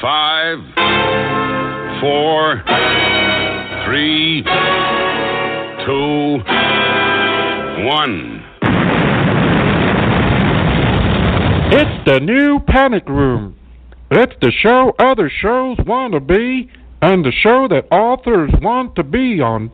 5, 4, 3, 2, 1. It's the new Panic Room. It's the show other shows want to be, and the show that authors want to be on.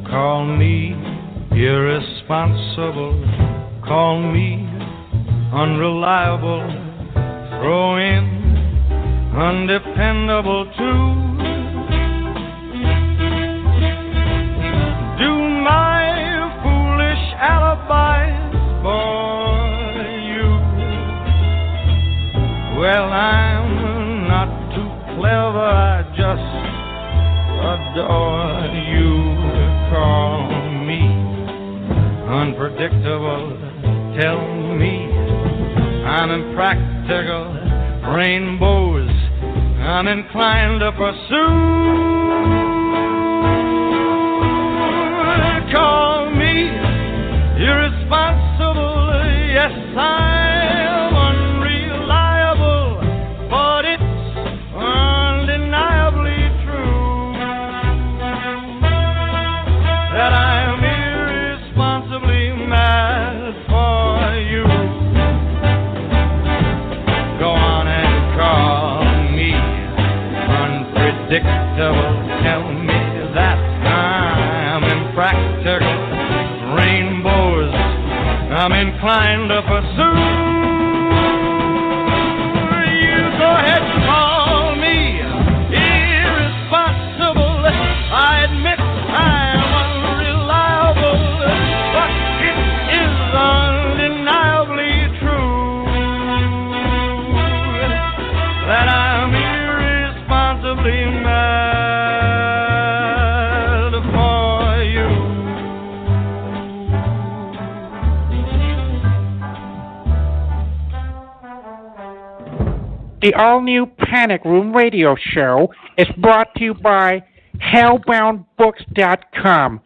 Call me irresponsible, call me unreliable, throw in undependable too. Do my foolish alibis for you. Well, I'm not too clever, I just adore you. Call me unpredictable, tell me I'm impractical, rainbows I'm inclined to pursue. Call me irresponsible, yes, I'm unreliable, but it's undeniably true that I'm irresponsibly mad for you. Go on and call me unpredictable, tell me that I'm impractical, rainbows I'm inclined to pursue. You go ahead and call me irresponsible, I admit I'm unreliable, but it is undeniably true that I'm irresponsibly mad for you. The all-new Panic Room radio show is brought to you by hellboundbooks.com.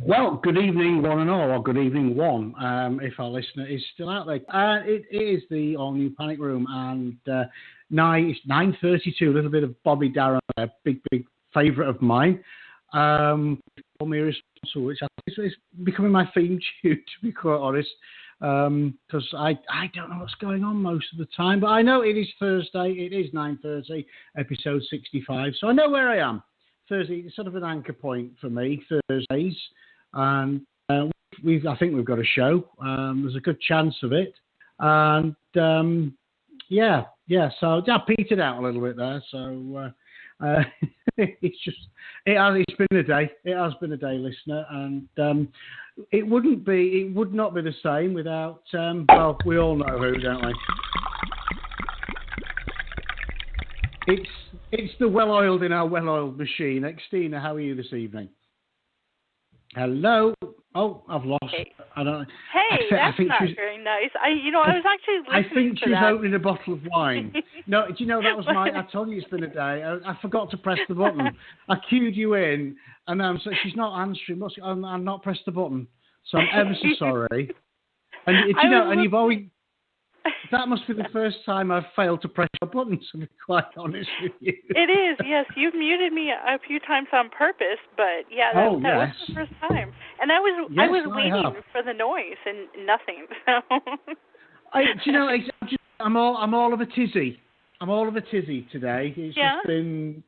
Well, good evening, one and all, or good evening, one, if our listener is still out there. It is the all-new Panic Room, and it's 9:32, a little bit of Bobby Darin, a big favourite of mine. Call me irresponsible, which I think is becoming my theme tune, to be quite honest, because I don't know what's going on most of the time, but I know it is Thursday, it is 9:30, episode 65, so I know where I am. Thursday is sort of an anchor point for me, Thursdays, and I think we've got a show. There's a good chance of it, and so I petered out a little bit there. So it's been a day. It has been a day, listener, and it would not be the same without. Well, we all know who, don't we? It's the well-oiled in our well-oiled machine. Xtina, how are you this evening? Hello. Oh, I've lost. Hey, I don't. That's not very nice. I was actually listening I think to she's that. opening a bottle of wine. No, do you know that was my? I told you it's been a day. I forgot to press the button. I queued you in, and so she's not answering. I'm not pressed the button, so I'm ever so sorry. And you've always. That must be the first time I've failed to press a button, to be quite honest with you. It is, yes. You've muted me a few times on purpose, but yeah, that was the first time. And I was waiting for the noise and nothing. So. I'm all of a tizzy. I'm all of a tizzy today. It's just been.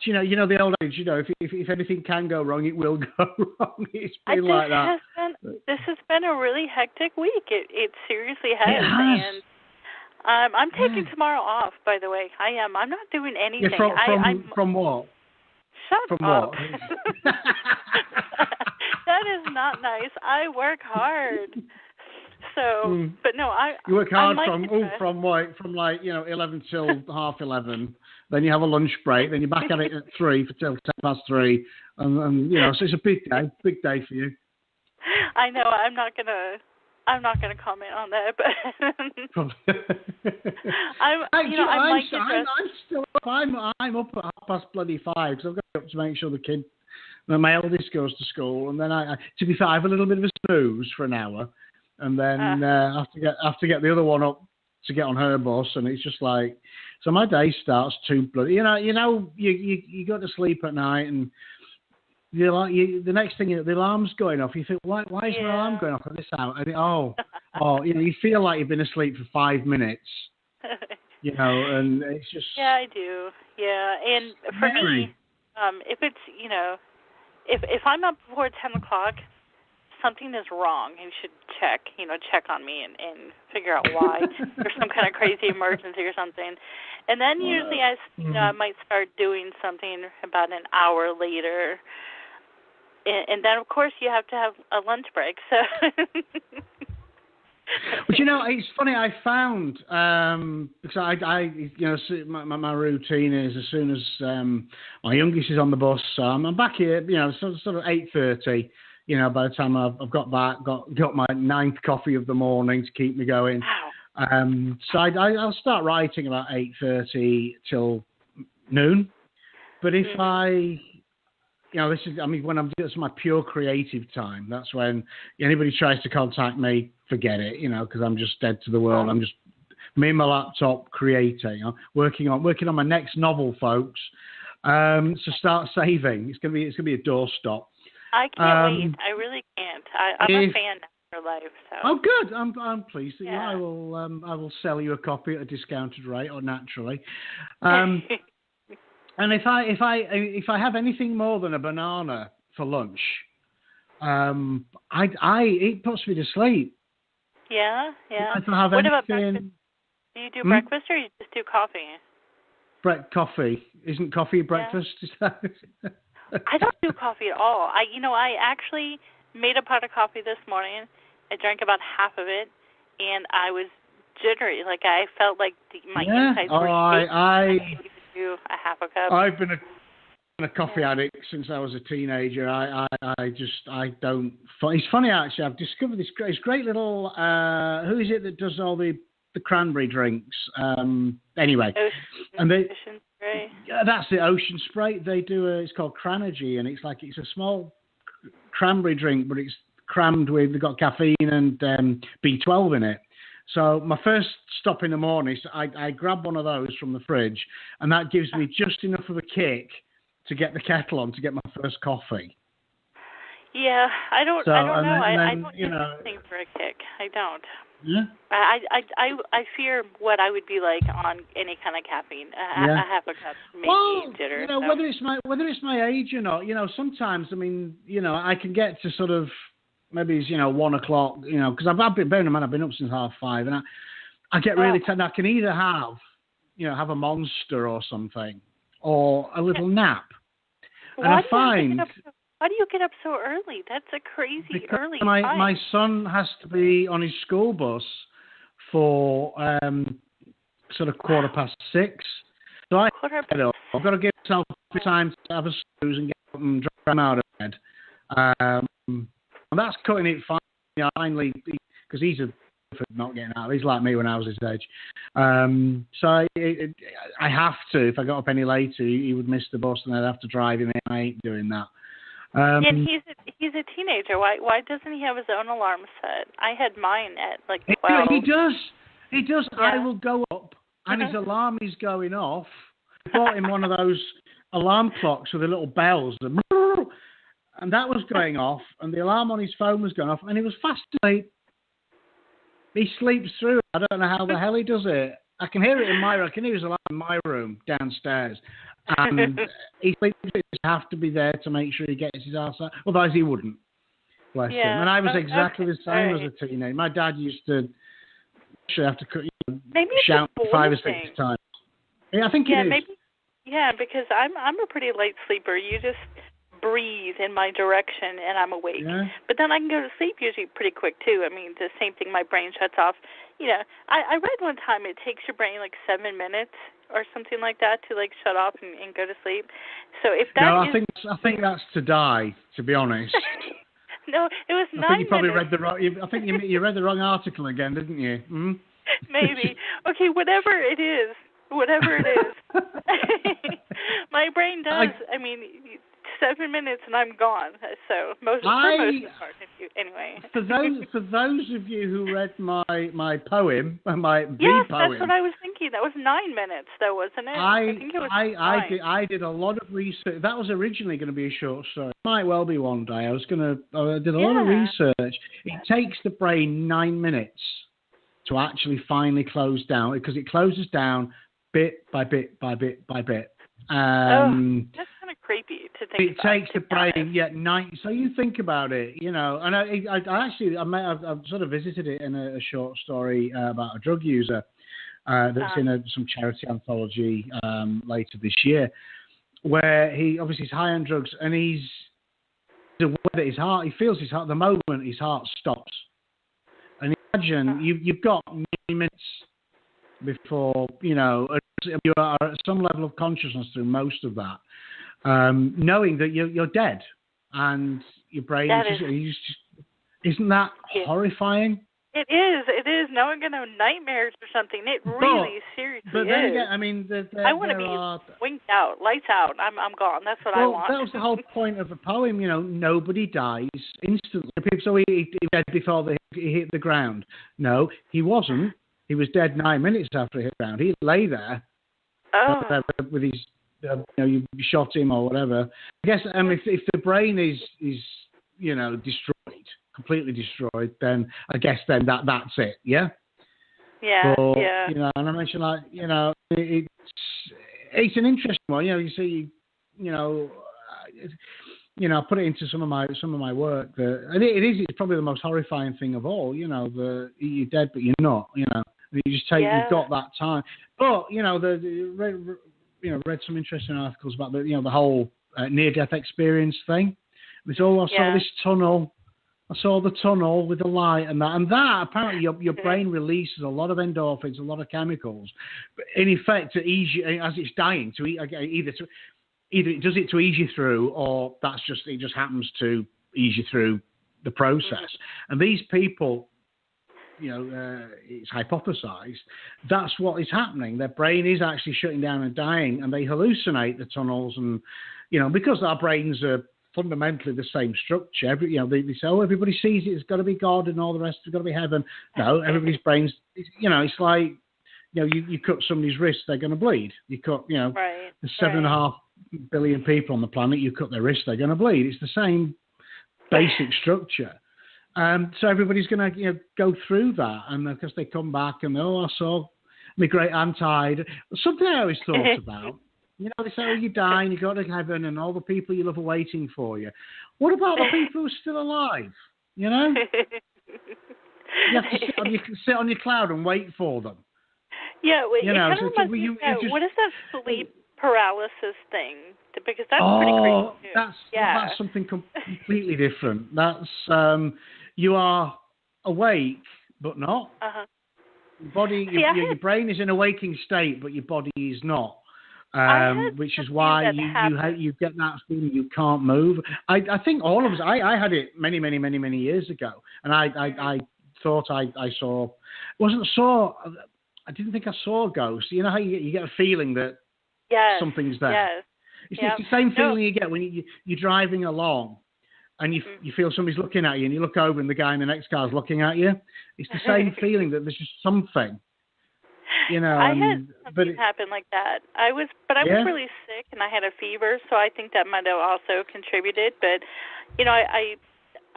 Do you know the old age? If anything can go wrong, it will go wrong. It's been like that. This has been a really hectic week. It seriously has. It has. And I'm taking tomorrow off. By the way, I am. I'm not doing anything. From what? Shut from up. What? That is not nice. I work hard. So, but no, you work hard from 11 till 11:30. Then you have a lunch break. Then you're back at it at 3 till 3:10, and so it's a big day for you. I know. I'm not gonna comment on that, but I'm up at 5:30 because I've got up to make sure the kid, my eldest, goes to school, and then to be fair, I have a little bit of a snooze for an hour, and then I have to get the other one up to get on her bus, and it's just like, so my day starts too bloody. You go to sleep at night and. The next thing, the alarm's going off. You think, why is my alarm going off at this hour? And you feel like you've been asleep for 5 minutes. And it's just. Yeah, I do. Yeah, and for me, if it's if I'm up before 10 o'clock, something is wrong. You should check on me and figure out why. There's some kind of crazy emergency or something. And then usually I might start doing something about an hour later. And then, of course, you have to have a lunch break. So, but it's funny. I found because my routine is as soon as my youngest is on the bus, so I'm back here. Sort of 8:30. By the time I've got back, got my 9th coffee of the morning to keep me going. Wow. So I'll start writing about 8:30 till noon. But if when this is my pure creative time. That's when anybody tries to contact me, forget it, because I'm just dead to the world. I'm just me and my laptop creating, working on my next novel, folks. So start saving. It's gonna be a doorstop. I can't wait. I really can't. I'm a fan of your life. So. Oh, good. I'm pleased that yeah. I will sell you a copy at a discounted rate, or naturally. And if I have anything more than a banana for lunch, it puts me to sleep. Yeah. If I have what anything, about breakfast? Do you do breakfast or you just do coffee? Coffee. Isn't coffee breakfast? Yeah. I don't do coffee at all. I actually made a pot of coffee this morning. I drank about half of it, and I was jittery. Like I felt like my insides were shaking. A half a cup. I've been a coffee addict since I was a teenager. I don't. It's funny actually. I've discovered this great little. Who is it that does all the cranberry drinks? Anyway, Ocean Spray. That's the Ocean Spray. They do it's called Cranergy, and it's a small cranberry drink, but it's crammed with. They've got caffeine and B12 in it. So my first stop in the morning, I grab one of those from the fridge, and that gives me just enough of a kick to get the kettle on to get my first coffee. Yeah, I don't know. I don't do know, anything for a kick. I don't. Yeah. I fear what I would be like on any kind of caffeine. A half a cup maybe jitter. Whether it's my age or not, sometimes I can get to sort of. Maybe it's 1 o'clock, because I've been bearing in mind I've been up since 5:30, and I get really tired. I can either have a Monster or something, or a little nap. And I find. Why do you get up so early? That's a crazy early time. My son has to be on his school bus for sort of 6:15. So I've got to give myself time to have a snooze and get up and drive him out of bed. And that's cutting it finally, because he's for not getting out. He's like me when I was his age. So I have to. If I got up any later, he would miss the bus, and I'd have to drive him in. I ain't doing that. And he's a teenager. Why doesn't he have his own alarm set? I had mine at 12. He does. Yeah. I will go up, and his Uh-huh. alarm is going off. I bought him one of those alarm clocks with the little bells. And that was going off, and the alarm on his phone was going off, and he was fast asleep. He sleeps through it. I don't know how the hell he does it. I can hear it I can hear his alarm in my room downstairs. And he sleeps. You have to be there to make sure he gets his ass out. Otherwise, he wouldn't. Bless him. And I was exactly the same as a teenager. My dad used to have to shout 5 or 6 times. Yeah, I think it is. Maybe. Yeah, because I'm a pretty light sleeper. You just breathe in my direction and I'm awake. Yeah. But then I can go to sleep usually pretty quick too. I mean, the same thing, my brain shuts off. I read one time it takes your brain 7 minutes or something like that to shut off and go to sleep. So if that I think that's to die, to be honest. No, it was 9 minutes. I think you probably read the wrong. I think you read the wrong article again, didn't you? Hmm? Maybe. Okay, whatever it is. My brain does. I mean, 7 minutes and I'm gone. So most of the part, anyway. For those of you who read my poem, poem. Yes, that's what I was thinking. That was 9 minutes, though, wasn't it? I think it was I did a lot of research. That was originally going to be a short story. Might well be one day. I did a lot of research. It takes the brain 9 minutes to actually finally close down, because it closes down bit by bit by bit by bit. That's kind of creepy to think. It takes the brain, So you think about it, and I've sort of visited it in a short story about a drug user that's in some charity anthology later this year, where he obviously is high on drugs and he's aware that he feels his heart. The moment his heart stops, and imagine you've got 9 minutes before you are at some level of consciousness through most of that, knowing that you're dead and your brain isn't that horrifying? It is. Now I'm going to have nightmares or something. It really seriously but then is. Again, I mean, I want to be winked out, lights out. I'm gone. That's what I want. That was the whole point of the poem. Nobody dies instantly. So he dead before he hit the ground. No, he wasn't. He was dead 9 minutes after he hit the ground. He lay there with his, you shot him or whatever. I guess if the brain is destroyed, completely destroyed, then I guess then that's it. Yeah. Yeah. But, and I mentioned it's an interesting one. You see, I put it into some of my work. It's probably the most horrifying thing of all. You're dead, but you're not. You just you've got that time. But read some interesting articles about the whole near-death experience thing. It's all I saw this tunnel. I saw the tunnel with the light and that apparently your brain releases a lot of endorphins, a lot of chemicals, but in effect to ease you as it's dying. Either it does it to ease you through, or it just happens to ease you through the process. And these people, it's hypothesized that's what is happening. Their brain is actually shutting down and dying, and they hallucinate the tunnels, and because our brains are fundamentally the same structure. They say, everybody sees it. It's got to be God and all the rest. It's got to be heaven. No, everybody's brains. It's like you cut somebody's wrist, they're going to bleed. You cut there's 7.5 billion people on the planet. You cut their wrist, they're going to bleed. It's the same basic structure. So everybody's going to go through that, and because they come back and I saw my great aunt died. Something I always thought about. They say, you die and you go to heaven and all the people you love are waiting for you. What about the people who are still alive? You have to sit on your cloud and wait for them. Yeah, what is that sleep paralysis thing? Because that's pretty crazy too. That's something completely different. That's you are awake but not. Your body, your brain is in a waking state, but your body is not. Which is why you get that feeling you can't move. I think all of us. I had it many years ago, and I thought I saw. I didn't think I saw ghosts. You know how you get a feeling that something's there. Yes. It's the same feeling you get when you're driving along, and you feel somebody's looking at you, and you look over, and the guy in the next car is looking at you. It's the same feeling that there's just something. I had something happen like that. I was really sick and I had a fever, so I think that might have also contributed. But I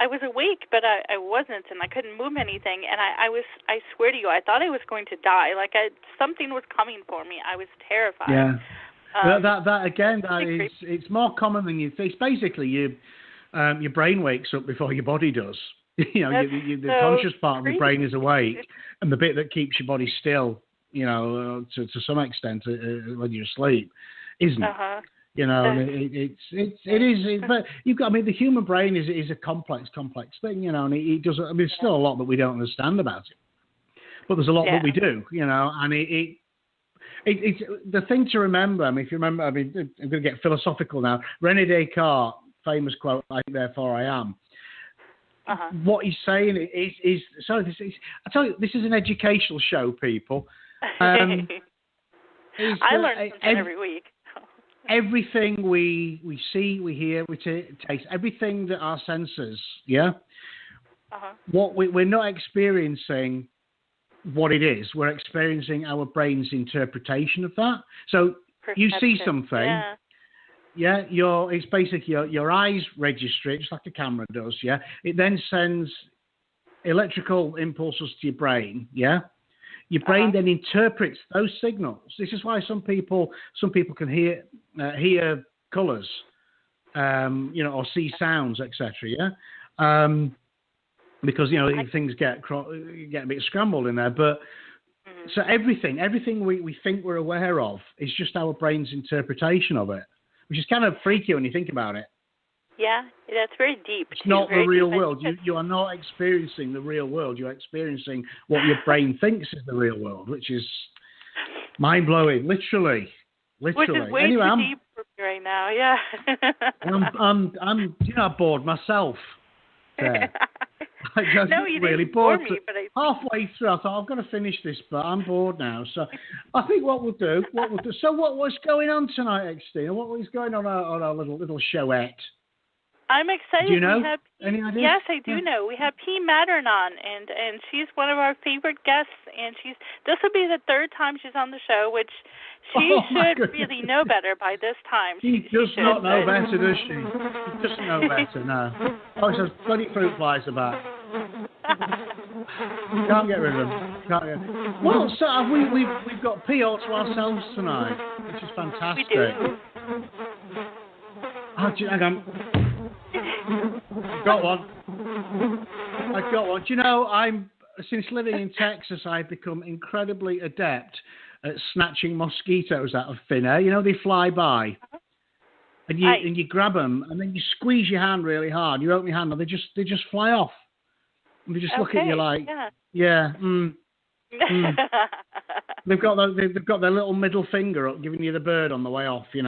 was awake, but I wasn't, and I couldn't move anything. And I swear to you, I thought I was going to die. Like something was coming for me. I was terrified. Yeah. It's more common than you think. It's basically your brain wakes up before your body does. The conscious part of your brain is awake, and the bit that keeps your body still, to some extent, when you're asleep, isn't. It is. But you've got. I mean, the human brain is a complex thing, and it does. I mean, there's still a lot that we don't understand about it, but there's a lot that we do, and it's the thing to remember. I mean, if you remember, I'm going to get philosophical now. René Descartes, famous quote, "I think, therefore I am." what he's saying is sorry. I tell you, this is an educational show, people. I learn something every week. Everything we see, we hear, we taste, everything that our senses, what we're not experiencing what it is. We're experiencing our brain's interpretation of that. So you see something. Yeah, it's basically your eyes register it just like a camera does. Yeah, it then sends electrical impulses to your brain. Yeah, your brain then interprets those signals. This is why some people can hear colours, or see sounds, etc. Yeah, because things get a bit scrambled in there. But so everything we think we're aware of is just our brain's interpretation of it. Which is kind of freaky when you think about it. Yeah, that's very deep. It's not the real world. You are not experiencing the real world. You're experiencing what your brain thinks is the real world, which is mind-blowing, literally. Which is way too deep for me right now, yeah. I'm bored myself there. I just really bored. Halfway through, I thought, I've got to finish this, but I'm bored now. So I think what we'll do. So what's going on tonight, Xtina? What is going on our little showette? I'm excited. Do you know? Any idea? Yes, I do know. We have P. Mattern on, and she's one of our favorite guests, and this will be the third time she's on the show, which she should really know better by this time. She does not know better, does she? She doesn't know better, no. Oh, there's bloody fruit flies about. Can't get rid of them. Well, so we've got P all to ourselves tonight, which is fantastic. We do. Hang on. I've got one. Do you know, since living in Texas, I've become incredibly adept at snatching mosquitoes out of thin air. They fly by. And you grab them, and then you squeeze your hand really hard. You open your hand, and they just fly off. And they just look at you like, They've got their little middle finger up, giving you the bird on the way off. You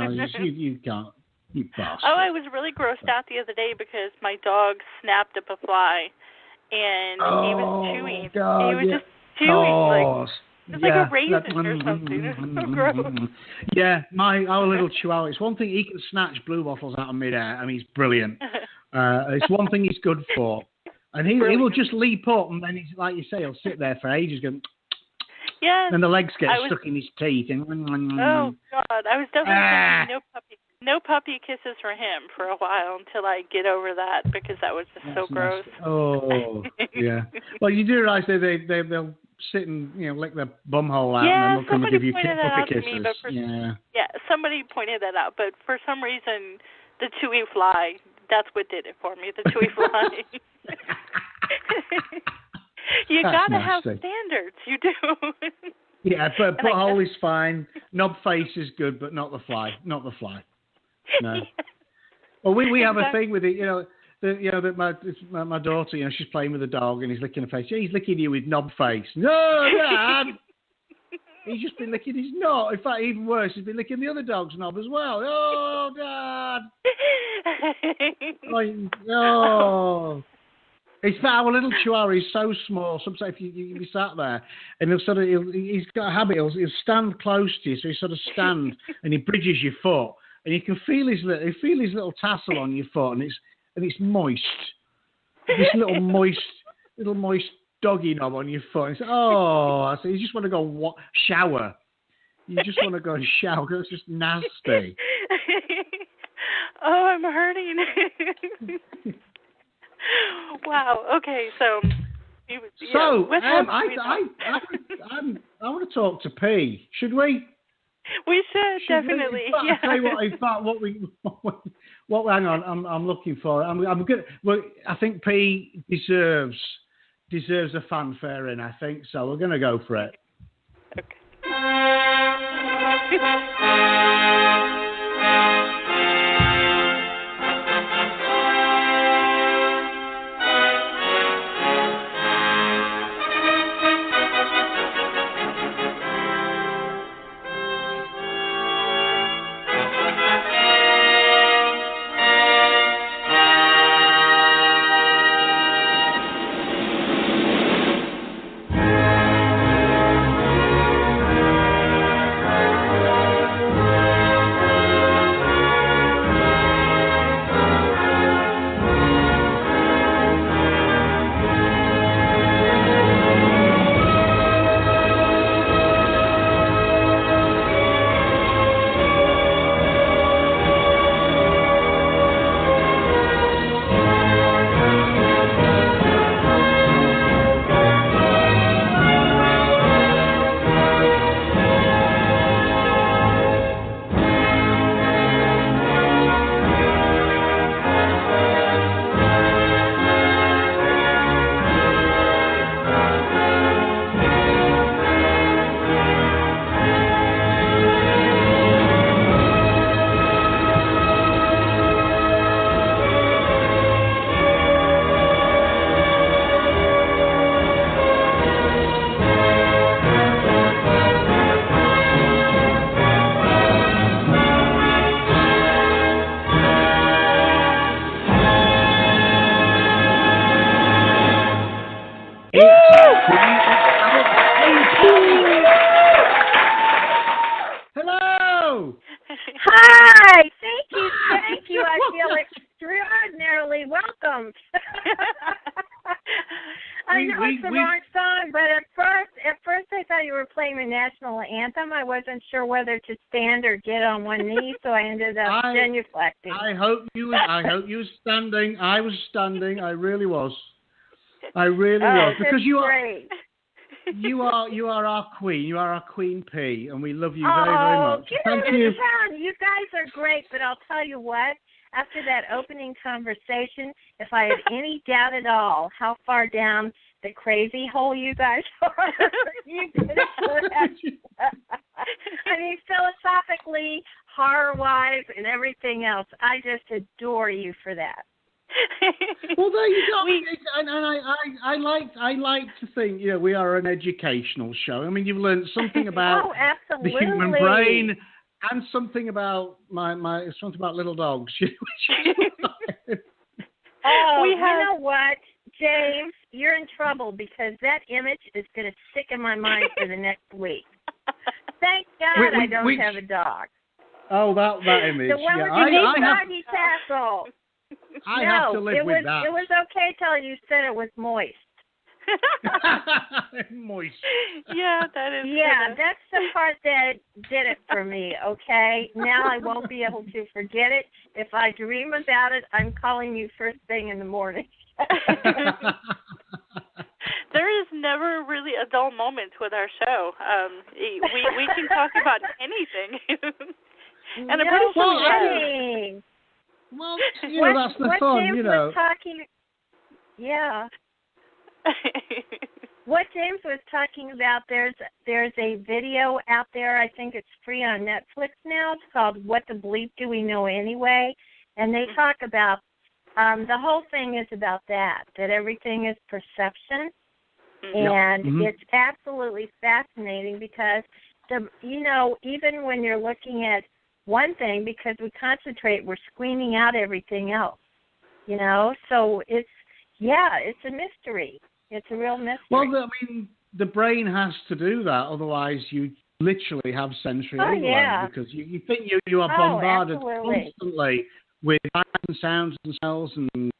can't. You bastard. Oh, I was really grossed out the other day because my dog snapped up a fly, and he was chewing. God, he was just chewing like a raisin or something. It was so gross. Yeah, our little chihuahua. It's one thing he can snatch blue bottles out of midair. I mean, he's brilliant. It's one thing he's good for, and he will just leap up, and then he's like you say, he'll sit there for ages going. Yeah. Then the legs get stuck in his teeth. And, oh God, I was definitely thinking no puppy kisses for him for a while until I get over that because that was just so gross. Oh, yeah. Well, you do realize they'll sit and lick their bum hole out and then they'll come and give you puppy kisses. Somebody pointed that out, but for some reason the chewy fly, that's what did it for me. The chewy fly. You gotta have standards. You do. Yeah, but butthole is fine. Knob face is good, but not the fly. Not the fly. No. Well, we have a thing with it. That my daughter. She's playing with the dog and he's licking her face. Yeah, he's licking you with knob face. No, Dad. He's just been licking his knob. In fact, even worse, he's been licking the other dog's knob as well. Oh, Dad. Oh. It's that our little chihuahua is so small. Sometimes if you be sat there, and he's got a habit. He'll stand close to you, so he sort of stand and he bridges your foot, and you can feel his little tassel on your foot, and it's moist. This little moist doggy knob on your foot. It's so you just want to go shower. You just want to go and shower because it's just nasty. Oh, I'm hurting. Wow. Okay. So. I want to talk to P. Should we? We should definitely. Hang on. I'm looking for it. I'm good. Well, I think P deserves a fanfare in. I think so. We're going to go for it. Okay. Hello. Hi. Thank you. I feel extraordinarily welcomed. I know it's the wrong song, but at first I thought you were playing the national anthem. I wasn't sure whether to stand or get on one knee, so I ended up genuflecting. I hope you were standing. I was standing. I really was. Because you great. you are our queen. You are our Queen P, and we love you very, very much. Thank you. You guys are great, but I'll tell you what. After that opening conversation, if I had any doubt at all how far down the crazy hole you guys are, you could have. I mean, philosophically, horror-wise, and everything else, I just adore you for that. Well, there you go. And I like to think, we are an educational show. I mean, you've learned something about the human brain and something about something about little dogs. You know what, James? You're in trouble because that image is going to stick in my mind for the next week. Thank God I don't have a dog. Oh, that image. The one with the doggy tassel. I have to live with that. It was okay till you said it was moist. Moist. Yeah, that is. Yeah, that's the part that did it for me, okay? Now I won't be able to forget it. If I dream about it, I'm calling you first thing in the morning. There is never really a dull moment with our show. We can talk about anything. And I'm pretty sure. Well, that's the fun, James was talking, what James was talking about, there's a video out there, I think it's free on Netflix now, it's called What the Bleep Do We Know Anyway? And they talk about, the whole thing is about that everything is perception. And it's absolutely fascinating because, even when you're looking at one thing, because we concentrate, we're screening out everything else, so it's a mystery. It's a real mystery. Well, the brain has to do that, otherwise you literally have sensory overload, because you think you are bombarded constantly with sounds and smells, and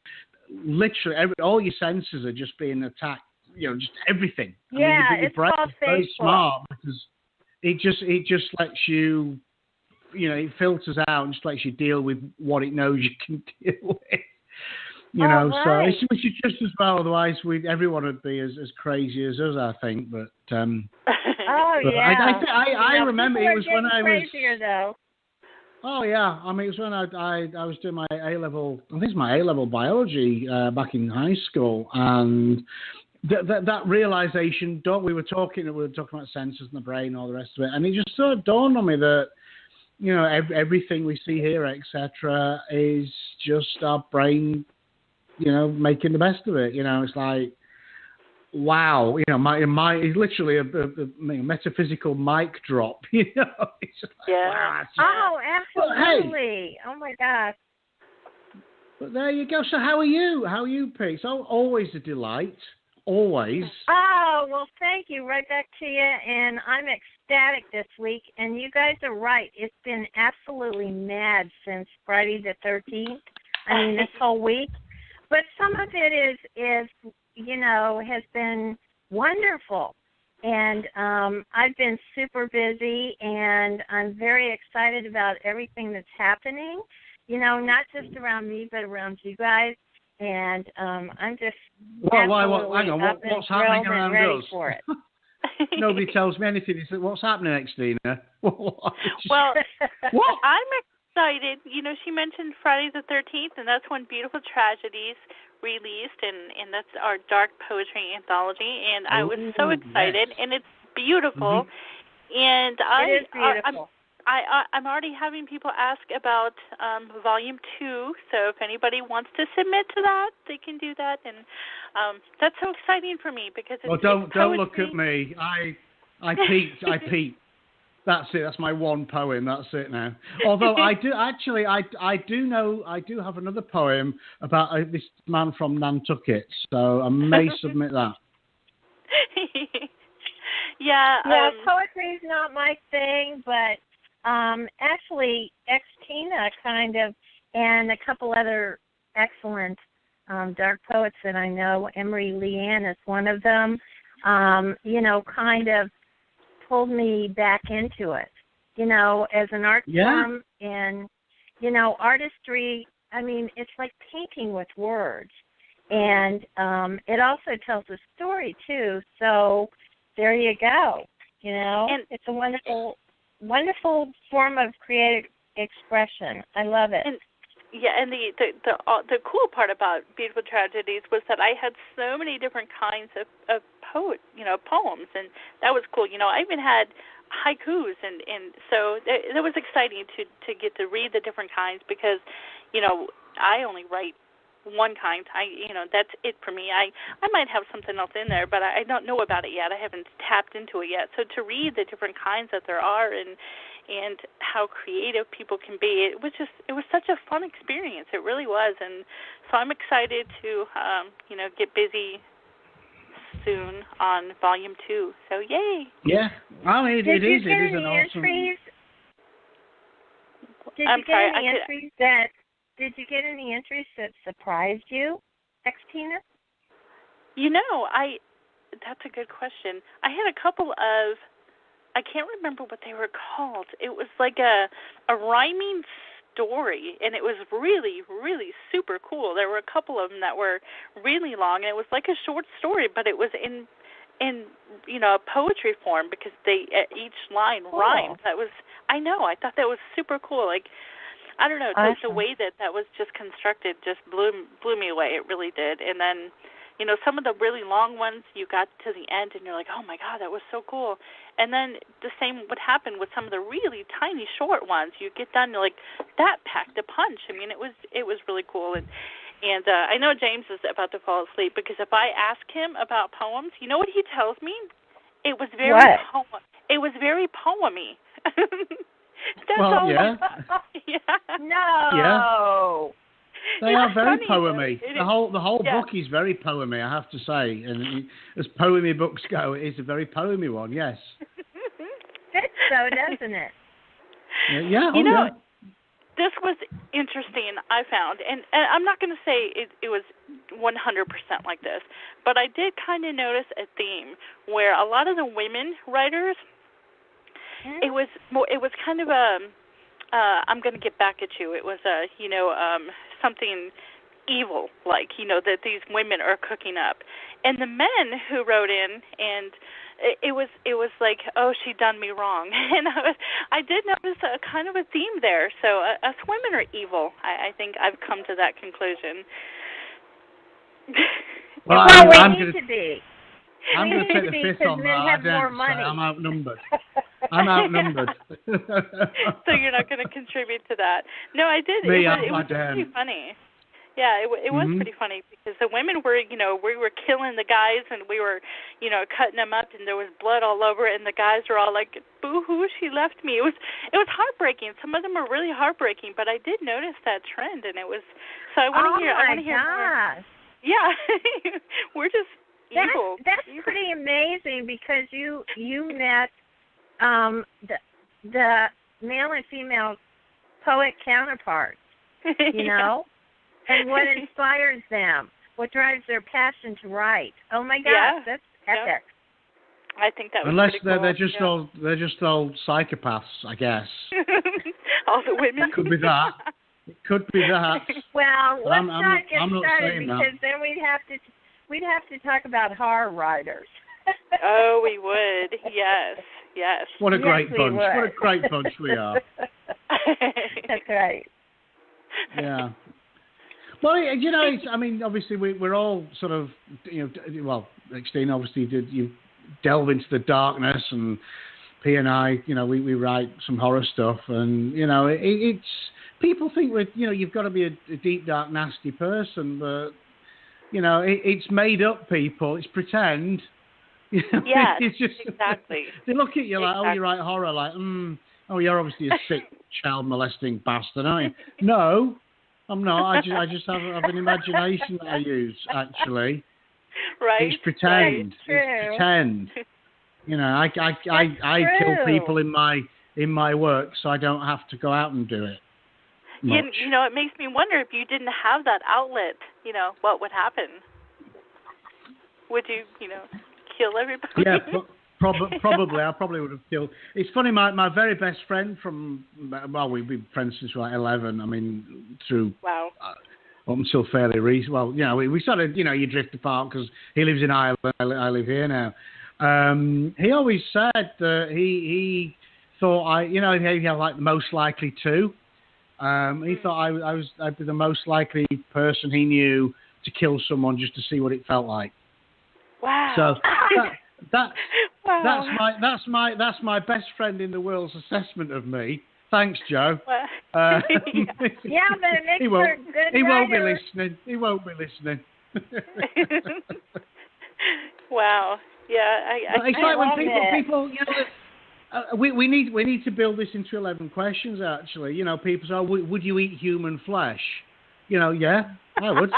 literally all your senses are just being attacked, just everything. Your brain is very smart because it just lets you, it filters out and just lets you deal with what it knows you can deal with. So which is just as well. Otherwise, everyone would be as crazy as us, I think. But I remember it was when I was crazier though. Oh yeah, it was when I was doing my A-level. I think it's my A-level biology back in high school, and that realization. We were talking about sensors in the brain, and all the rest of it, and it just sort of dawned on me that everything we see here, etc., is just our brain, making the best of it. It's like, wow, it's literally a metaphysical mic drop. It's just like, wow. Oh, absolutely. Oh my gosh. But there you go. So how are you? How are you, Pete? So always a delight. Always. Oh, well, thank you. Right back to you. And I'm ecstatic this week. And you guys are right. It's been absolutely mad since Friday the 13th. I mean, this whole week. But some of it is has been wonderful. And I've been super busy, and I'm very excited about everything that's happening, not just around me, but around you guys. And I'm just what's happening around us? For it. Nobody tells me anything. He said, "What's happening, Xtina?" Well, what? I'm excited. She mentioned Friday the 13th, and that's when Beautiful Tragedies released, and that's our dark poetry anthology. And I was so excited, and it's beautiful. And it is beautiful. I'm already having people ask about Volume 2, so if anybody wants to submit to that, they can do that, and that's so exciting for me because it's don't look at me. I peaked. That's it. That's my one poem. That's it now. Although I do have another poem about this man from Nantucket, so I may submit that. Yeah. Poetry's not my thing, but actually, Xtina kind of, and a couple other excellent dark poets that I know, Emery Leanne is one of them, kind of pulled me back into it, as an art form. And, artistry, it's like painting with words. And it also tells a story, too. So there you go. And it's a wonderful, wonderful form of creative expression. I love it. And the cool part about Beautiful Tragedies was that I had so many different kinds of poems, and that was cool. I even had haikus, and so it was exciting to get to read the different kinds because, I only write one kind. That's it for me. I might have something else in there, but I don't know about it yet. I haven't tapped into it yet. So to read the different kinds that there are and how creative people can be, it was such a fun experience. It really was, and so I'm excited to get busy soon on Volume 2. So yay! Yeah, it is an awesome. Did you get any entries that surprised you, Xtina? That's a good question. I had a couple of, I can't remember what they were called. It was like a rhyming story, and it was really, really super cool. There were a couple of them that were really long, and it was like a short story, but it was in a poetry form because each line rhymed. I thought that was super cool. Like, I don't know, just the way that was just constructed just blew me away. It really did. And then, some of the really long ones, you got to the end and you're like, oh my God, that was so cool. And then the same would happen with some of the really tiny short ones. You get done, you're like, that packed a punch. It was really cool. And I know James is about to fall asleep because if I ask him about poems, you know what he tells me? It was very It was very poemy. That's all. Yeah. No. Yeah. They are very funny, poemy. The whole book is very poemy, I have to say. And as poemy books go, it is a very poemy one. Yes. Fits so, doesn't it? Yeah. This was interesting, I found, and I'm not going to say it was 100% like this, but I did kind of notice a theme where a lot of the women writers. It was kind of I'm going to get back at you. It was something evil, like, that these women are cooking up. And the men who wrote in, and it was like, oh, she done me wrong. And I did notice a kind of a theme there. So us women are evil. I think I've come to that conclusion. Well, we need to be. I'm going to take the fifth on that. I'm outnumbered. So you're not going to contribute to that? No, I did. It was pretty funny. Yeah, it was pretty funny because the women were, we were killing the guys and we were, cutting them up and there was blood all over it and the guys were all like, boo-hoo, she left me. It was heartbreaking. Some of them were really heartbreaking, but I did notice that trend and it was. So I want to hear. I want to hear more. Yeah, we're just. That's pretty amazing because you met the male and female poet counterparts, and what inspires them, what drives their passion to write. Oh my gosh, that's epic. I think that was unless pretty cool. they're just old psychopaths, I guess. All the women. It could be that. It could be that. Well, let's not get started because then we'd have to talk about horror writers. Oh, we would. Yes. What a great bunch. What a great bunch we are. That's right. Yeah. Well, obviously we're all sort of, Xtina obviously you delve into the darkness, and P and I, we write some horror stuff, and, it's, people think you've got to be a deep, dark, nasty person, but, it's made up people, it's pretend. Yeah, it's just, exactly. They look at you like, oh, you write horror, like, you're obviously a sick child molesting bastard, aren't you? No, I'm not. I just have an imagination that I use, actually. Right. It's pretend. True. It's pretend. You know, I kill people in my work, so I don't have to go out and do it. Much. You know, it makes me wonder if you didn't have that outlet. You know, what would happen? Would you, kill everybody? Yeah, probably. I probably would have killed. It's funny. My very best friend from we've been friends since we were 11. I mean, through wow. Up until fairly recent. Well, we sort of you drift apart because he lives in Ireland. I live here now. He always said that he thought he had like the most likely to. He thought I'd be the most likely person he knew to kill someone just to see what it felt like. Wow. So wow. that's my best friend in the world's assessment of me. Thanks, Joe. Yeah, but it makes for a good He won't be writer. listening. He won't be listening. Wow. Yeah, It's like when people we need to build this into 11 questions. Actually, people say, "Would you eat human flesh?" Yeah, I would.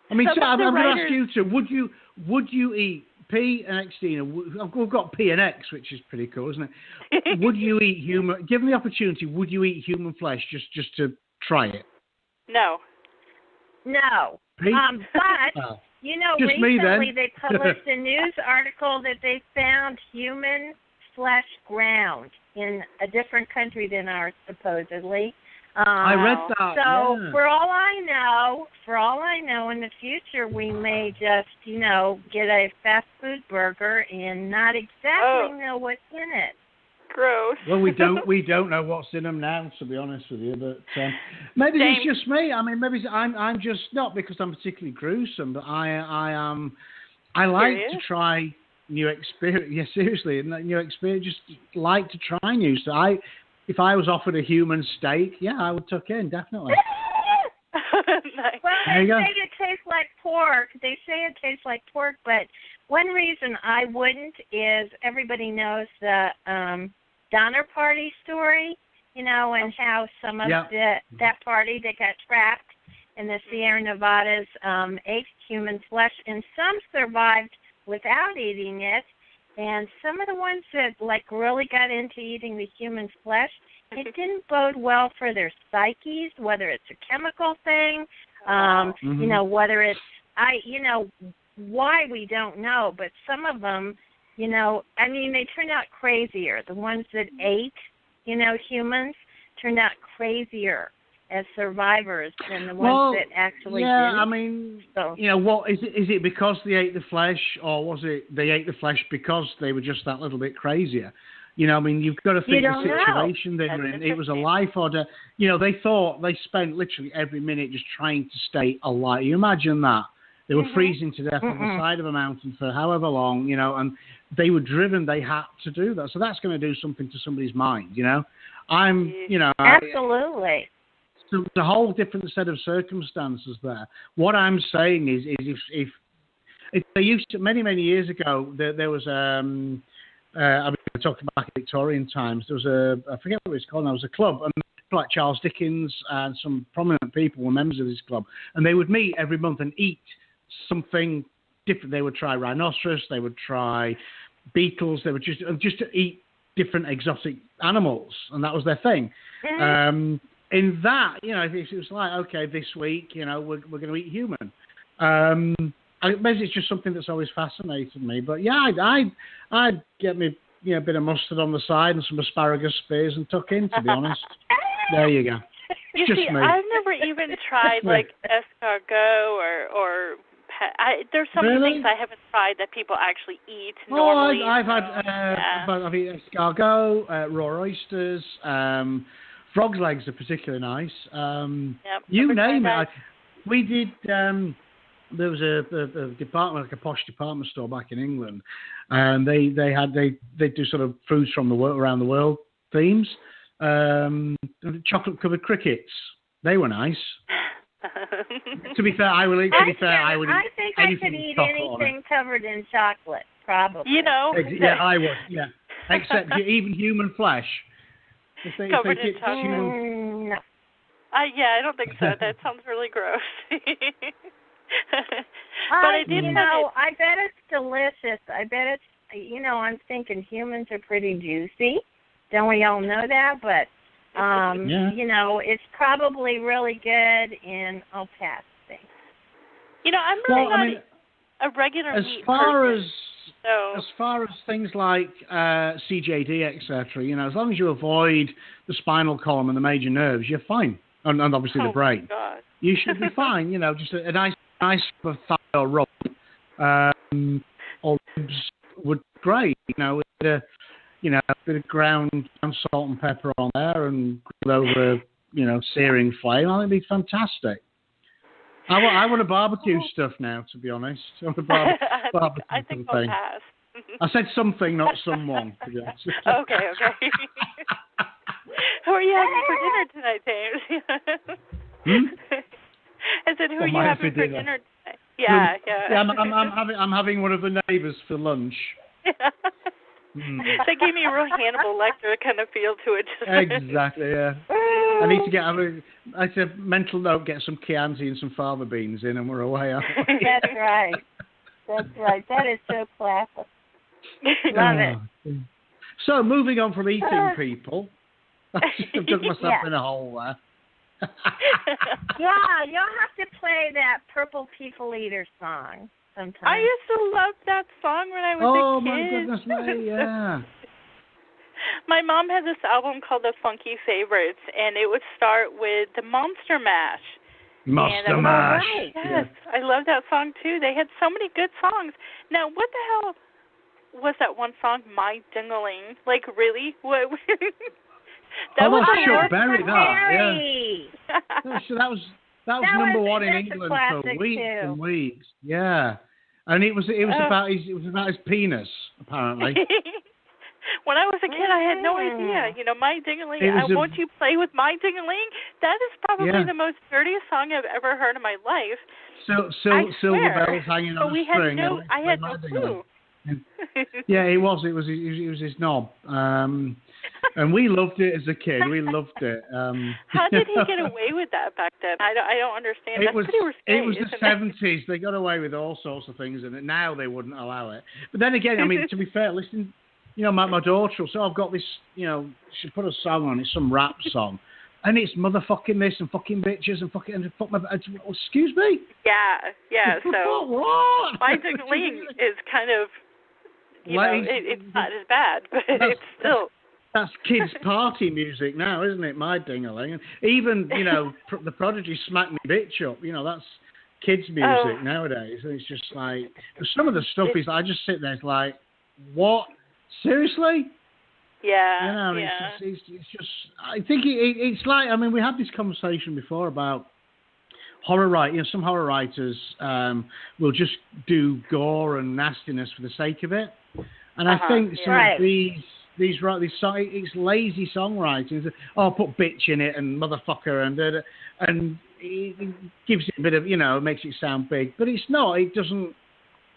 I mean, I'm going to ask you two. Would you eat P and Xtina? We've got P and X, which is pretty cool, isn't it? Would you eat human? Given the opportunity, would you eat human flesh just to try it? No. P? But Just recently me, then. they published a news article that they found human flesh ground in a different country than ours, supposedly. I read that. So yeah. for all I know, in the future we may just, get a fast food burger and not exactly know what's in it. Gross. Well, we don't know what's in them now, to be honest with you. But maybe James. it's just me. I mean, maybe I'm just not because I'm particularly gruesome, but I like to try new experience. Yeah, seriously, new experience. Just like to try new stuff. If I was offered a human steak, yeah, I would tuck in, definitely. Nice. Well, they say it tastes like pork. But one reason I wouldn't is everybody knows the Donner Party story, and how some of that party that got trapped in the Sierra Nevadas ate human flesh, and some survived without eating it. And some of the ones that really got into eating the human flesh, it didn't bode well for their psyches, whether it's a chemical thing, whether it's why we don't know. But some of them, they turned out crazier. The ones that ate, humans turned out crazier as survivors than the ones that actually didn't. I mean, what is it? Is it because they ate the flesh, or was it they ate the flesh because they were just that little bit crazier? I mean, you've got to think the situation they were in. It was a life or death. They thought they spent literally every minute just trying to stay alive. You imagine that. They were freezing to death on the side of a mountain for however long, and they were driven. They had to do that. So that's going to do something to somebody's mind, Absolutely. So it's a whole different set of circumstances there. What I'm saying is if they used to, many years ago, there was we're talking back in Victorian times. There was I forget what it's called now. It was a club, and people like Charles Dickens and some prominent people were members of this club, and they would meet every month and eat something different. They would try rhinoceros, they would try beetles, they would just to eat different exotic animals, and that was their thing. In that, it was like, okay, this week, we're going to eat human. Maybe it's just something that's always fascinated me. But yeah, I'd get me, a bit of mustard on the side and some asparagus spears and tuck in. To be honest, there you go. You just see, me. I've never even tried escargot or there's some things I haven't tried that people actually eat normally. I've had escargot, raw oysters. Frog's legs are particularly nice. You name it. We did. There was a department, like a posh department store back in England, and they do sort of foods from around the world themes. Chocolate covered crickets. They were nice. To be fair, I would eat. I think I could eat anything covered in chocolate, probably. Yeah, I would. Yeah, except even human flesh. Covered in chocolate. No. I don't think so. That sounds really gross. I did know. I bet it's delicious. I bet it's. I'm thinking humans are pretty juicy. Don't we all know that? But it's probably really good in opacity. I'm really not a regular meat person. As far as things like CJD, etc., as long as you avoid the spinal column and the major nerves, you're fine. And obviously the brain. God. You should be fine. Just a nice thigh or rub or ribs would be great. With a bit of ground salt and pepper on there and grilled over a searing flame. I think it'd be fantastic. I want to barbecue stuff now, to be honest. I want to barbecue I think I'll pass. I said something, not someone, to be honest. Okay. Who are you having for dinner tonight, James? I said, who are you having for dinner tonight? Yeah. I'm having one of the neighbours for lunch. They gave me a real Hannibal Lecter kind of feel to it. Exactly, yeah. I need to get a mental note, get some Chianti and some fava beans in, and we're away, aren't we? That's right. That is so classic. Love it. So, moving on from eating people, I've dug myself in a hole there. Yeah, you'll have to play that Purple People Eater song sometime. I used to love that song when I was a kid. Oh, my goodness me, yeah. My mom had this album called The Funky Favorites, and it would start with the Monster Mash. Monster Mash. Right. Yes, I love that song, too. They had so many good songs. Now, what the hell was that one song, My Ding-a-Ling? Like, really? What? That was Chuck Berry, yeah. That was number one in England for weeks and weeks. Yeah, and it was about his penis, apparently. When I was a kid, I had no idea. My Ding-a-Ling. Won't you play with my Ding-a-ling? That is probably the most dirtiest song I've ever heard in my life. Silver bells hanging on a string. I had no clue. Yeah, it was his knob. And we loved it as a kid. We loved it. How did he get away with that back then? I don't understand. It was the 70s. They got away with all sorts of things, and now they wouldn't allow it. But then again, to be fair, listen, my daughter will say, I've got this, she put a song on, it's some rap song. And it's motherfucking this and fucking bitches and fucking fuck my... Excuse me? Yeah. So what? My Ding-a-ling is kind of, it's not as bad, but it's still... That's kids' party music now, isn't it? My Ding-a-ling. And even, the Prodigy Smack Me Bitch Up, that's kids' music nowadays. And it's just like, some of the stuff is, I just sit there, it's like, what? Seriously? Yeah. It's just, I think it's like, we had this conversation before about horror writing. Some horror writers will just do gore and nastiness for the sake of it. And I think some of these it's lazy songwriting. Oh, put bitch in it and motherfucker and it gives it a bit of, makes it sound big, but it's not. It doesn't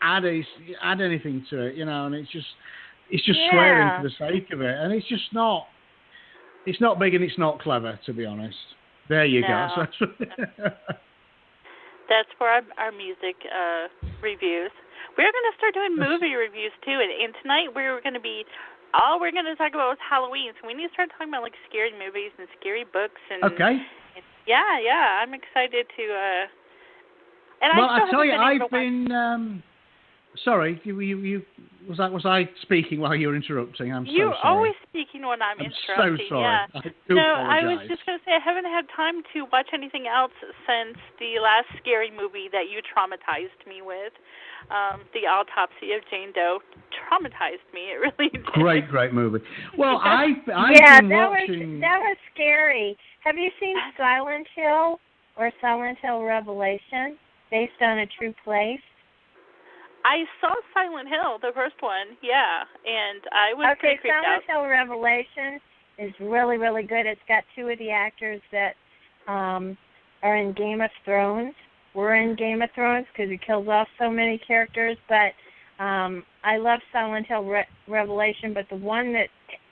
add anything to it, and it's just swearing for the sake of it, and it's just not. It's not big and it's not clever, to be honest. There you go. That's for our music reviews. We're going to start doing movie reviews too, and tonight we're going to be. All we're going to talk about is Halloween, so we need to start talking about scary movies and scary books and. Okay. Yeah, I'm excited to. And I tell you, I've been. Sorry, you was I speaking while you were interrupting? I'm so sorry. You're always speaking when I'm interrupting. So sorry. Yeah. I was just going to say I haven't had time to watch anything else since the last scary movie that you traumatized me with. The Autopsy of Jane Doe traumatized me. It really did. Great movie. Well, I've been watching. That was scary. Have you seen Silent Hill or Silent Hill Revelation, based on a true place? I saw Silent Hill, the first one, and I was pretty creeped out. Silent Hill Revelation is really, really good. It's got two of the actors that are in Game of Thrones. We're in Game of Thrones because it kills off so many characters, but I love Silent Hill Revelation, but the one that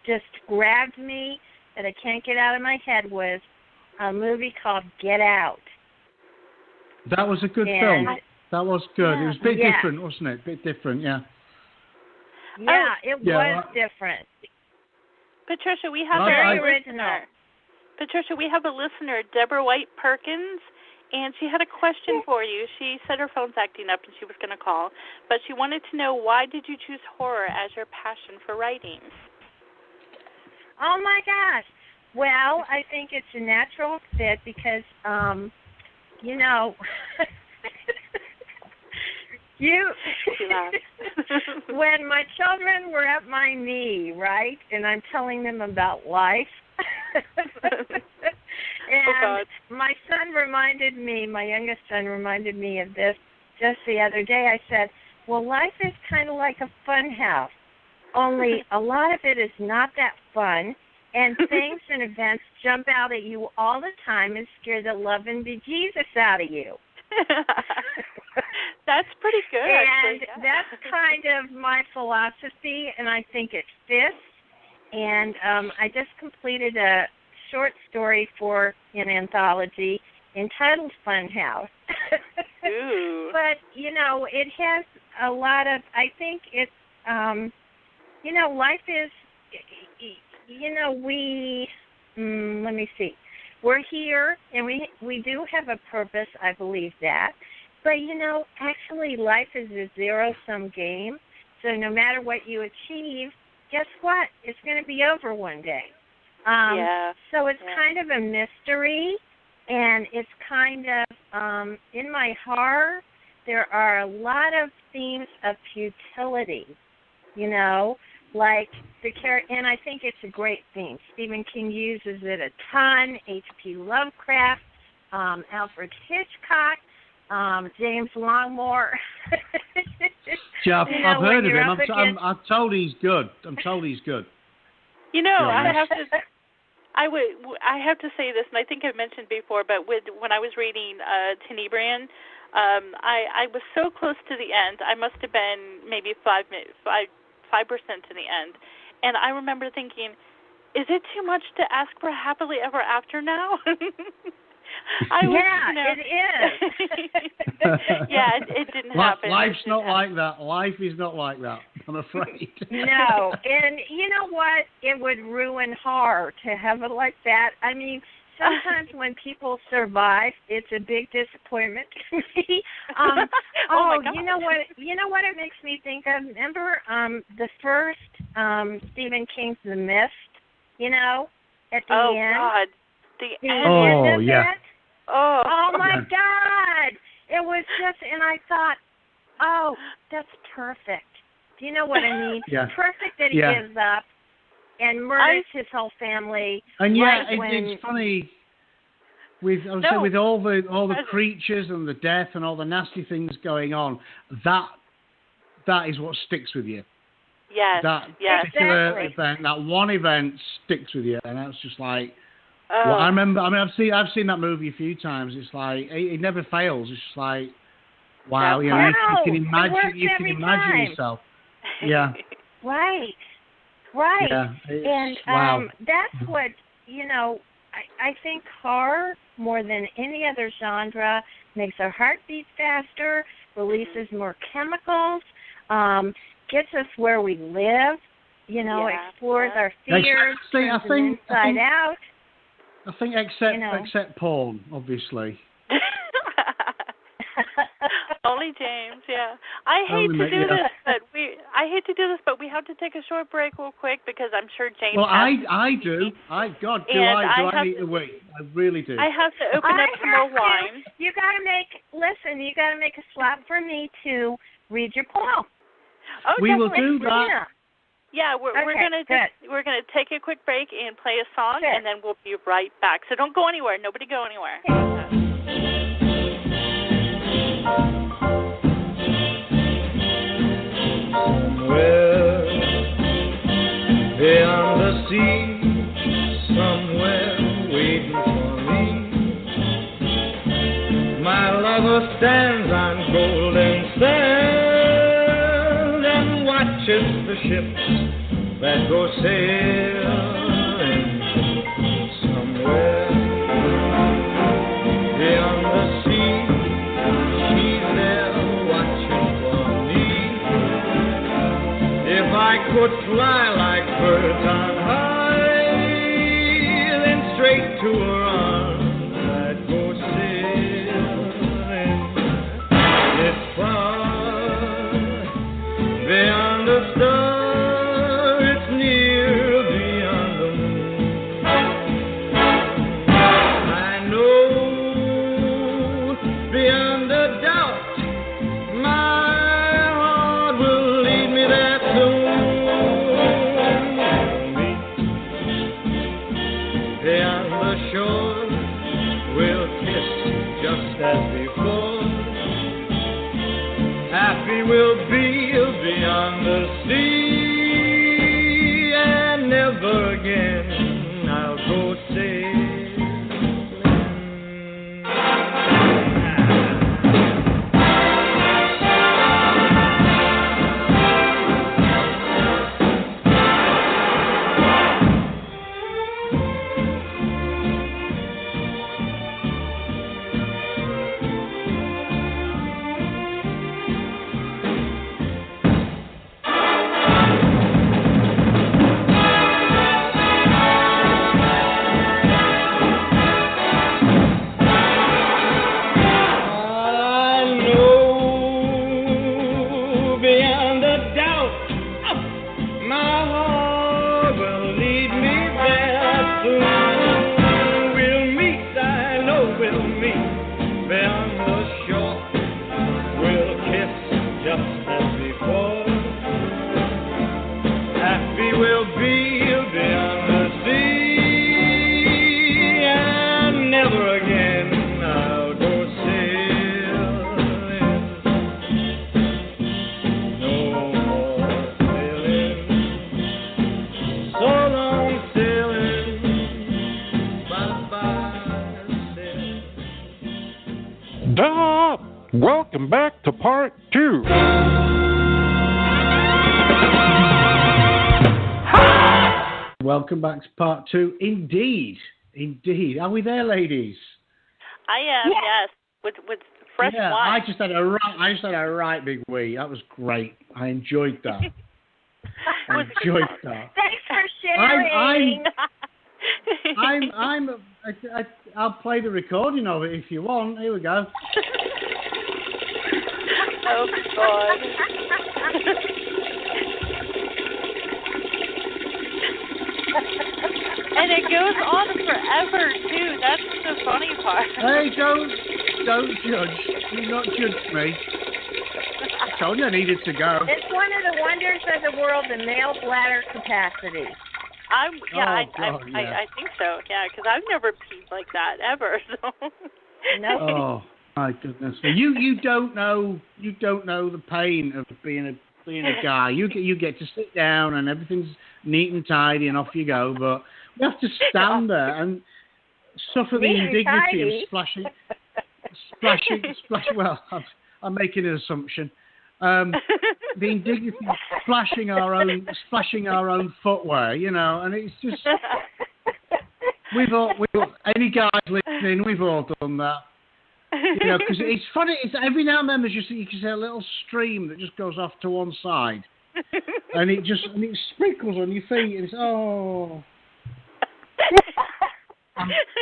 just grabbed me that I can't get out of my head was a movie called Get Out. That was a good film. That was good. Yeah. It was a bit different, wasn't it? A bit different, yeah. Yeah, it was different. Patricia, we have very original. Patricia, we have a listener, Deborah White Perkins, and she had a question for you. She said her phone's acting up and she was going to call, but she wanted to know, why did you choose horror as your passion for writing? Oh, my gosh. Well, I think it's a natural fit because, when my children were at my knee, right, and I'm telling them about life, and my youngest son reminded me of this just the other day. I said, well, life is kind of like a fun house, only a lot of it is not that fun, and things and events jump out at you all the time and scare the loving bejesus out of you. That's pretty good, and actually. Yeah. That's kind of my philosophy, and I think it fits. And I just completed a short story for an anthology entitled Fun House. Ooh. But, it has a lot of, I think it's, life is, let me see. We're here, and we do have a purpose, I believe that. But, actually life is a zero-sum game. So no matter what you achieve, guess what? It's going to be over one day. So it's kind of a mystery, and it's kind of, in my horror, there are a lot of themes of futility, like and I think it's a great theme. Stephen King uses it a ton, H.P. Lovecraft, Alfred Hitchcock, James Longmore. I've heard of him. I'm told he's good. I have to say this, and I think I've mentioned before, but when I was reading Tenebrian, I was so close to the end. I must have been maybe 5% to the end, and I remember thinking, is it too much to ask for happily ever after now? It is. It didn't happen. Life's not like that. Life is not like that, I'm afraid. No, and you know what? It would ruin horror to have it like that. I mean, sometimes when people survive, it's a big disappointment to me. You know what? You know what it makes me think of? Remember the first Stephen King's The Mist? At the end. Oh God. The end. Oh, yeah. Oh my God! It was just, and I thought, oh, that's perfect. Do you know what I mean? Yeah. Perfect that he gives up and murders his whole family. And it's funny with all the creatures and the death and all the nasty things going on. That is what sticks with you. Yes. That particular event, that one event sticks with you, and that's just like. Oh. Well, I remember. I mean, I've seen that movie a few times. It's like it never fails. It's just like, wow, you can imagine yourself. Yeah. Right. Yeah, and wow. That's what I think horror more than any other genre makes our heart beat faster, releases more chemicals, gets us where we live. Explores our fears from inside out. I think except porn, obviously. Only James, yeah. I hate to do this, but we have to take a short break real quick because I'm sure James. Well, I do. I need to wait. I really do. I have to open up some more wine. You gotta make a slot for me to read your poem. Oh, we will do that. Yeah, we're gonna take a quick break and play a song, and then we'll be right back. So don't go anywhere. Nobody go anywhere. Somewhere beyond the sea, somewhere waiting for me, my lover stands on golden sand and watches the ships that go sailing. Somewhere beyond the sea, she's there I could fly like birds on high, then straight to her arms I'd go sailing. It's far beyond the star, it's near beyond the moon. I know beyond a doubt my heart will lead me there soon. Beyond the shore, we'll kiss just as before. Happy we'll be beyond the sea, and never again I'll go sailing. Welcome back to part 2. Welcome back to part 2. Indeed. Are we there, ladies? I am, yes. With fresh wine. I just had a right big wee. That was great. I enjoyed that. Thanks for sharing. I'll play the recording of it if you want. Here we go. Oh, God. And it goes on forever, too. That's the funny part. Hey, don't judge. Do not judge me. I told you I needed to go. It's one of the wonders of the world, the male bladder capacity. I think so. Yeah, because I've never peed like that ever. So. No. Oh my goodness! You don't know the pain of being a guy. You get to sit down and everything's neat and tidy and off you go, but you have to stand there and suffer the indignity of splashing. Well, I'm making an assumption. The indignity of splashing our own footwear, and it's just we've all any guys listening, we've all done that, because it's funny. It's every now and then you can see a little stream that just goes off to one side, and it sprinkles on your feet, and it's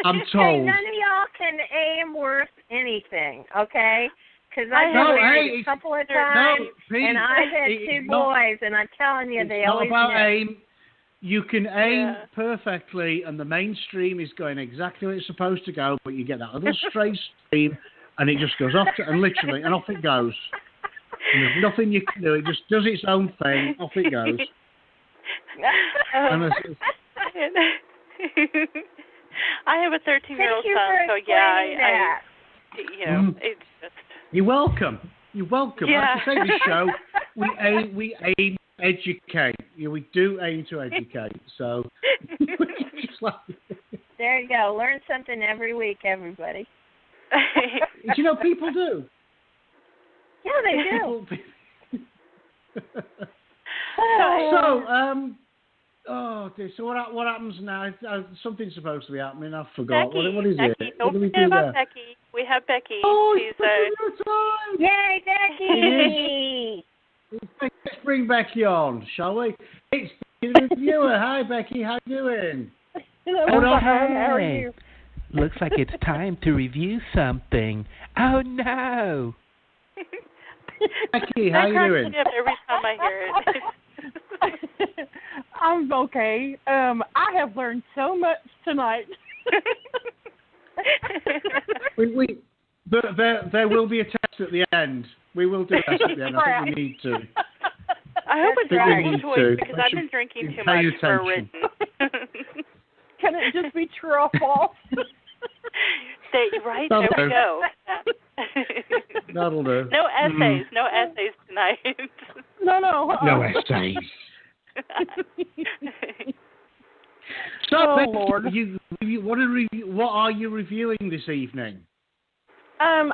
I'm told. Hey, none of y'all can aim worth anything, okay? Because I've been married a couple of times, and I've had two boys, and I'm telling you, they always know. It's not about aim. You can aim perfectly, and the mainstream is going exactly where it's supposed to go, but you get that little straight stream, and it just goes off, and off it goes. And there's nothing you can do. It just does its own thing. Off it goes. I have a 13-year-old son, so it's just. You're welcome. Yeah. Like I say, this show, we aim to educate. We do aim to educate. So, there you go. Learn something every week, everybody. People do. Yeah, they do. So what happens now? Something's supposed to be happening. I forgot. Becky, What is Becky, it? Don't forget about Becky. We have Becky. Oh, she's it's Yay, Becky! It's bring Becky on, shall we? It's Becky the reviewer. Hi, Becky. How you doing? Hello, no. How are you? Looks like it's time to review something. Oh, no. Becky, how you doing? Every time I hear it. I'm okay. I have learned so much tonight. There will be a test at the end. We will do a test at the end. I think we need to. I hope it's multiple choice because I've been drinking too much for written. Can it just be true or false? Right, there we go. That'll do. No essays tonight. No essays. So, Lord. What are you reviewing this evening? I'm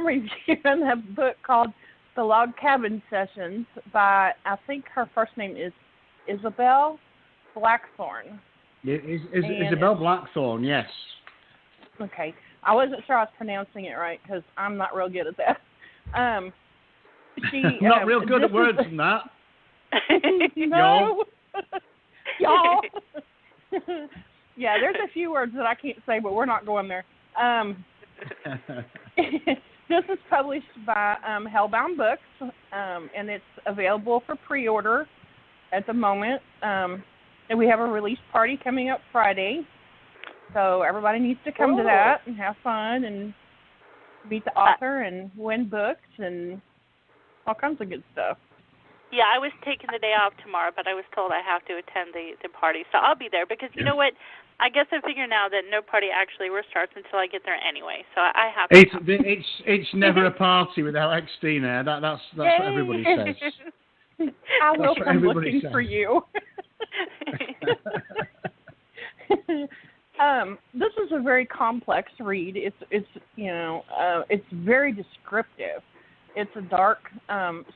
reviewing a book called The Log Cabin Sessions by, I think her first name is Isabel Blackthorne. Isabel Blackthorne, yes. Okay. I wasn't sure I was pronouncing it right because I'm not real good at that. Not real good at words than that. No. Y'all. Yeah, there's a few words that I can't say, but we're not going there. This is published by Hellbound Books, and it's available for pre-order at the moment. And we have a release party coming up Friday, so everybody needs to come to that and have fun and meet the author and win books and all kinds of good stuff. Yeah, I was taking the day off tomorrow, but I was told I have to attend the party, so I'll be there because you know what? I guess I figure now that no party actually starts until I get there anyway, so I have to. It's never a party without Xtina. That's what everybody says. I will come looking for you. This is a very complex read. It's very descriptive. It's a dark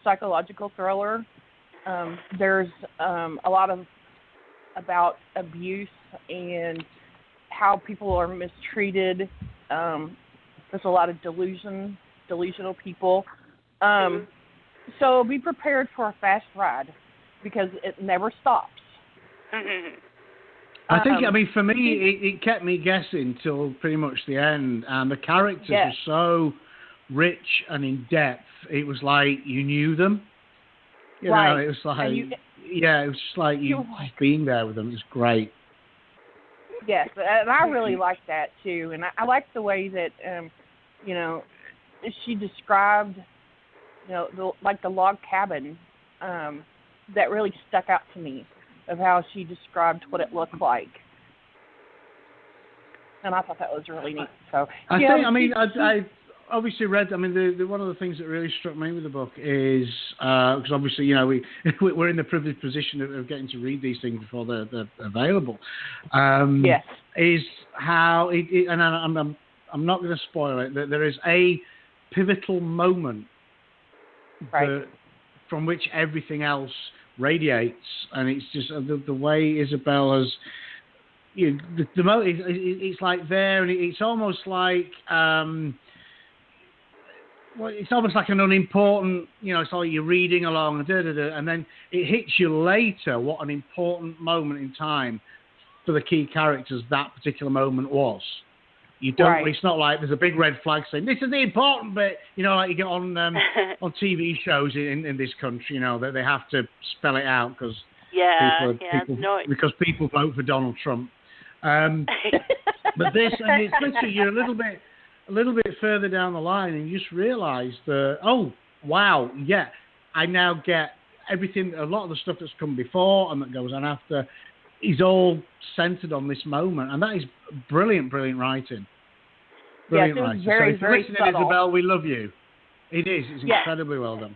psychological thriller. There's a lot about abuse and how people are mistreated. There's a lot of delusional people. So be prepared for a fast ride because it never stops. I mean, for me, it kept me guessing till pretty much the end, and the characters were so rich and in depth. It was like you knew them. You know, it was like, it was just like you just being there with them. It was great. Yes, and I really liked that too, and I liked the way that, she described, the log cabin. That really stuck out to me of how she described what it looked like. And I thought that was really neat. So I obviously read. I mean, the one of the things that really struck me with the book is because obviously we're in the privileged position of getting to read these things before they're available. Yes, is how it and I'm not going to spoil it. That there is a pivotal moment from which everything else radiates, and it's just the way Isabel has. It's like there, and it's almost like it's almost like an unimportant. It's like you're reading along, and then it hits you later what an important moment in time for the key characters that particular moment was. You don't. Right. It's not like there's a big red flag saying this is the important bit. Like you get on TV shows in this country. That they have to spell it out because people vote for Donald Trump. But this, and it's literally you're a little bit further down the line, and you just realise that I now get everything. A lot of the stuff that's come before and that goes on after is all centred on this moment, and that is brilliant writing. Brilliant yes, it was writing. very, so if you're very listening, subtle. Isabel, we love you. It is. It's incredibly well done.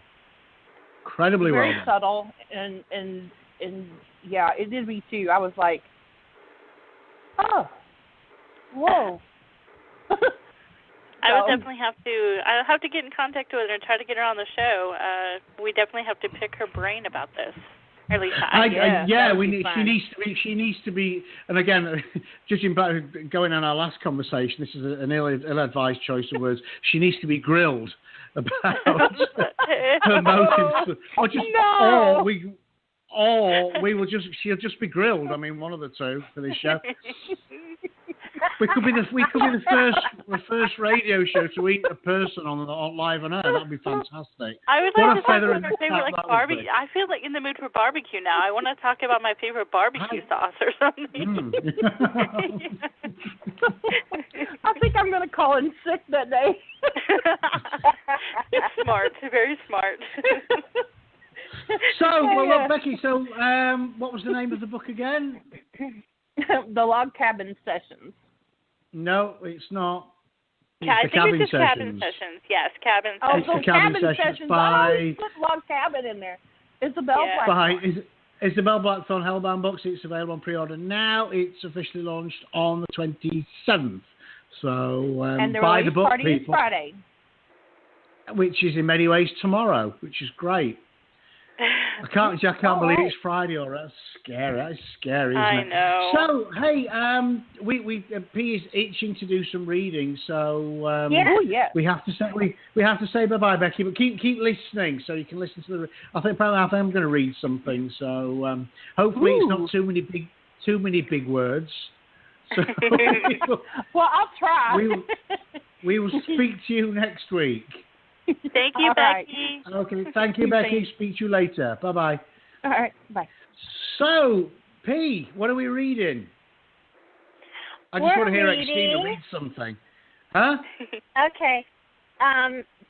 Incredibly well done. Very subtle, and it did me too. I was like, oh, whoa. I would definitely I'll have to get in contact with her and try to get her on the show. We definitely have to pick her brain about this. Or at least she needs to be, and again, judging by going on our last conversation, this is an ill-advised choice of words. She needs to be grilled, about her motives, or she'll just be grilled. I mean, one of the two for this show. We could be the first radio show to eat a person on live on air. That'd be fantastic. I would like to talk about my favorite barbecue. I feel like in the mood for barbecue now. I want to talk about my favorite barbecue sauce or something. I think I'm going to call in sick that day. It's smart, very smart. Look, Becky. So, what was the name of the book again? The Log Cabin Sessions. No, it's not. I think it's just Cabin Sessions. Yes, Cabin Sessions. Oh, so Cabin Sessions. By... put Log Cabin in there. Isabel Blackthorne. By Isabel Blackthorne, Hellbound Books. It's available on pre-order now. It's officially launched on the 27th. So, and the buy release the book, party people. is Friday. Which is in many ways tomorrow, which is great. I can't believe it's Friday already. That's scary, isn't it? I know. So, hey, we P is itching to do some reading, so we have to say bye-bye, Becky. But keep listening, so you can listen to the. I think I'm going to read something, so hopefully it's not too many big words. So well, I'll try. We will speak to you next week. Thank you, Becky. Right. Okay, thank you, Becky. Speak to you later. Bye-bye. All right, bye. So, P, what are we reading? I just want to hear Xtina read something. Huh? Okay.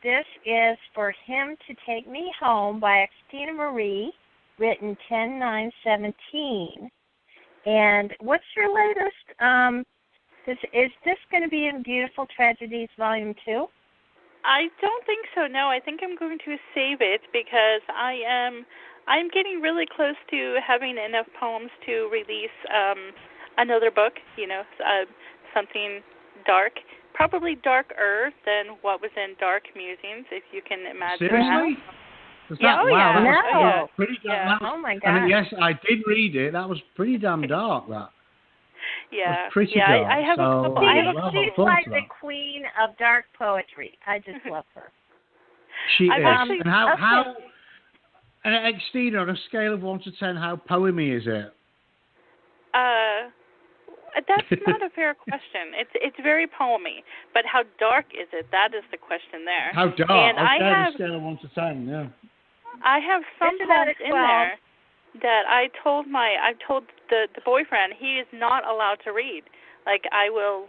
This is For Him to Take Me Home by Xtina Marie, written 10/9/17. And what's your latest? Is this going to be in Beautiful Tragedies Volume 2? I don't think so. No, I think I'm going to save it because I'm getting really close to having enough poems to release another book. Something dark, probably darker than what was in Dark Musings, if you can imagine. Seriously? That. That was pretty damn. Yeah. Oh my God! I mean, yes, I did read it. That was pretty damn dark. That. Yeah. Pretty dark. I have a couple. She's like the queen of dark poetry. I just love her. She is. And how? And Xtina, on a scale of 1 to 10, how poemy is it? That's not a fair question. It's very poemy, but how dark is it? That is the question there. How dark? And on a scale of 1 to 10, yeah. I have some poems in there that I told the boyfriend he is not allowed to read. Like I will,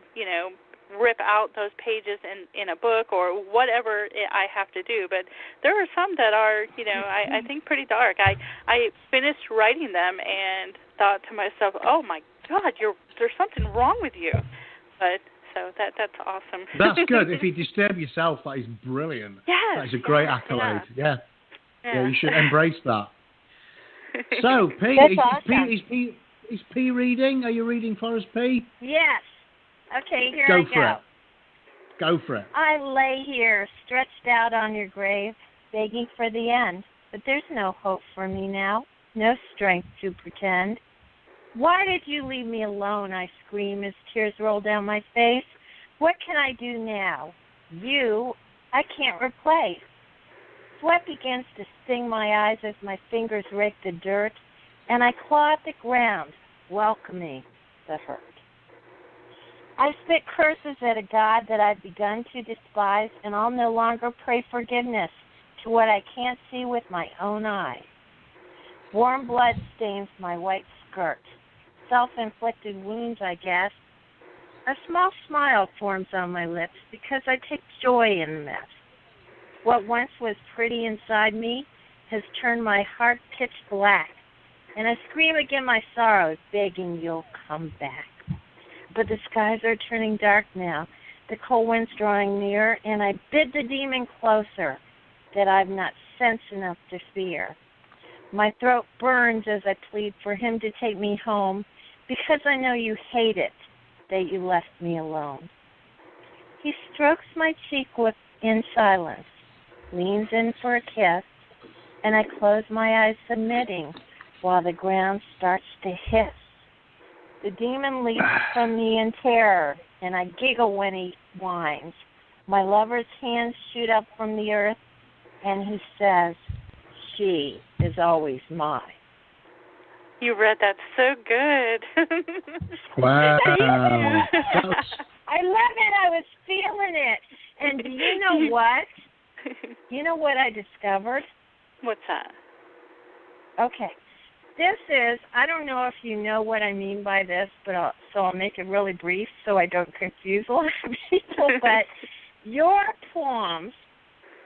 rip out those pages in a book or whatever I have to do. But there are some that are, I think pretty dark. I finished writing them and thought to myself, oh my God, there's something wrong with you. But so that's awesome. That's good. If you disturb yourself, that is brilliant. Yes. That is a great accolade. Yeah, you should embrace that. So, P, is P reading? Are you reading for us, P? Yes. Okay, here I go. Go for it. I lay here, stretched out on your grave, begging for the end. But there's no hope for me now, no strength to pretend. Why did you leave me alone? I scream as tears roll down my face. What can I do now? You, I can't replace. Sweat begins to sting my eyes as my fingers rake the dirt, and I claw at the ground, welcoming the hurt. I spit curses at a God that I've begun to despise, and I'll no longer pray forgiveness to what I can't see with my own eyes. Warm blood stains my white skirt. Self-inflicted wounds, I guess. A small smile forms on my lips because I take joy in the mess. What once was pretty inside me has turned my heart pitch black, and I scream again my sorrows, begging you'll come back. But the skies are turning dark now, the cold wind's drawing near, and I bid the demon closer that I've not sense enough to fear. My throat burns as I plead for him to take me home, because I know you hate it that you left me alone. He strokes my cheek in silence, leans in for a kiss, and I close my eyes submitting while the ground starts to hiss. The demon leaps from me in terror, and I giggle when he whines. my lover's hands shoot up from the earth, and he says, "She is always mine." You read that so good. Wow. I love it. I was feeling it. And do you know what? You know what I discovered? What's that? Okay. This is, I don't know if you know what I mean by this, but I'll make it really brief so I don't confuse a lot of people. But your poems,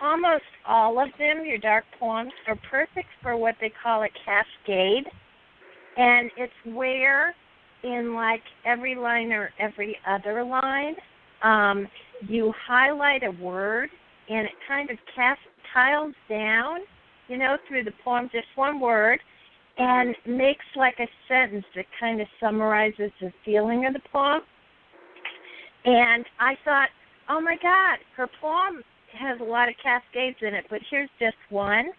almost all of them, your dark poems, are perfect for what they call a cascade. And it's where in like every line or every other line, you highlight a word and it kind of tiles down, through the poem, just one word, and makes like a sentence that kind of summarizes the feeling of the poem. And I thought, oh my God, her poem has a lot of cascades in it, but here's just one.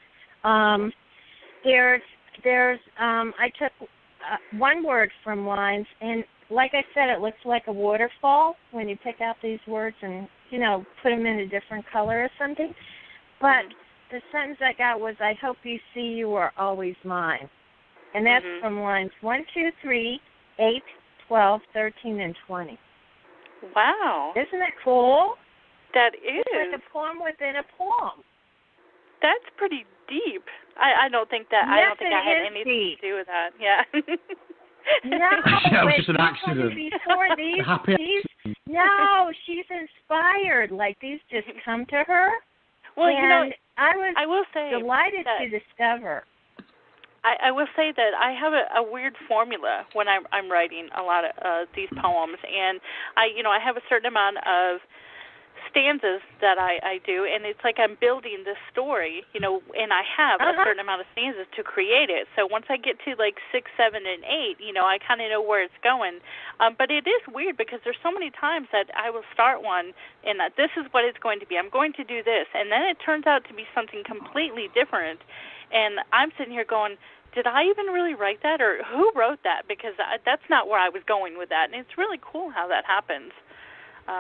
I took one word from lines, and like I said, it looks like a waterfall when you pick out these words and, put them in a different color or something. But the sentence I got was, "I hope you see you are always mine." And that's from lines 1, 2, 3, 8, 12, 13, and 20. Wow. Isn't that cool? That is. It's like a poem within a poem. That's pretty deep. I don't think that. Yes, I don't think I had anything deep. to do with that. Yeah. No, that was just an accident. Before no, she's inspired. Like these just come to her. Well, and I will say delighted that to discover. I will say that I have a weird formula when I'm writing a lot of these poems, and I have a certain amount of stanzas that I do, and it's like I'm building this story, and I have a certain amount of stanzas to create it. So once I get to like 6, 7, and 8, I kind of know where it's going. But it is weird because there's so many times that I will start one and that this is what it's going to be. I'm going to do this, and then it turns out to be something completely different. And I'm sitting here going, did I even really write that, or who wrote that? Because that's not where I was going with that. And it's really cool how that happens.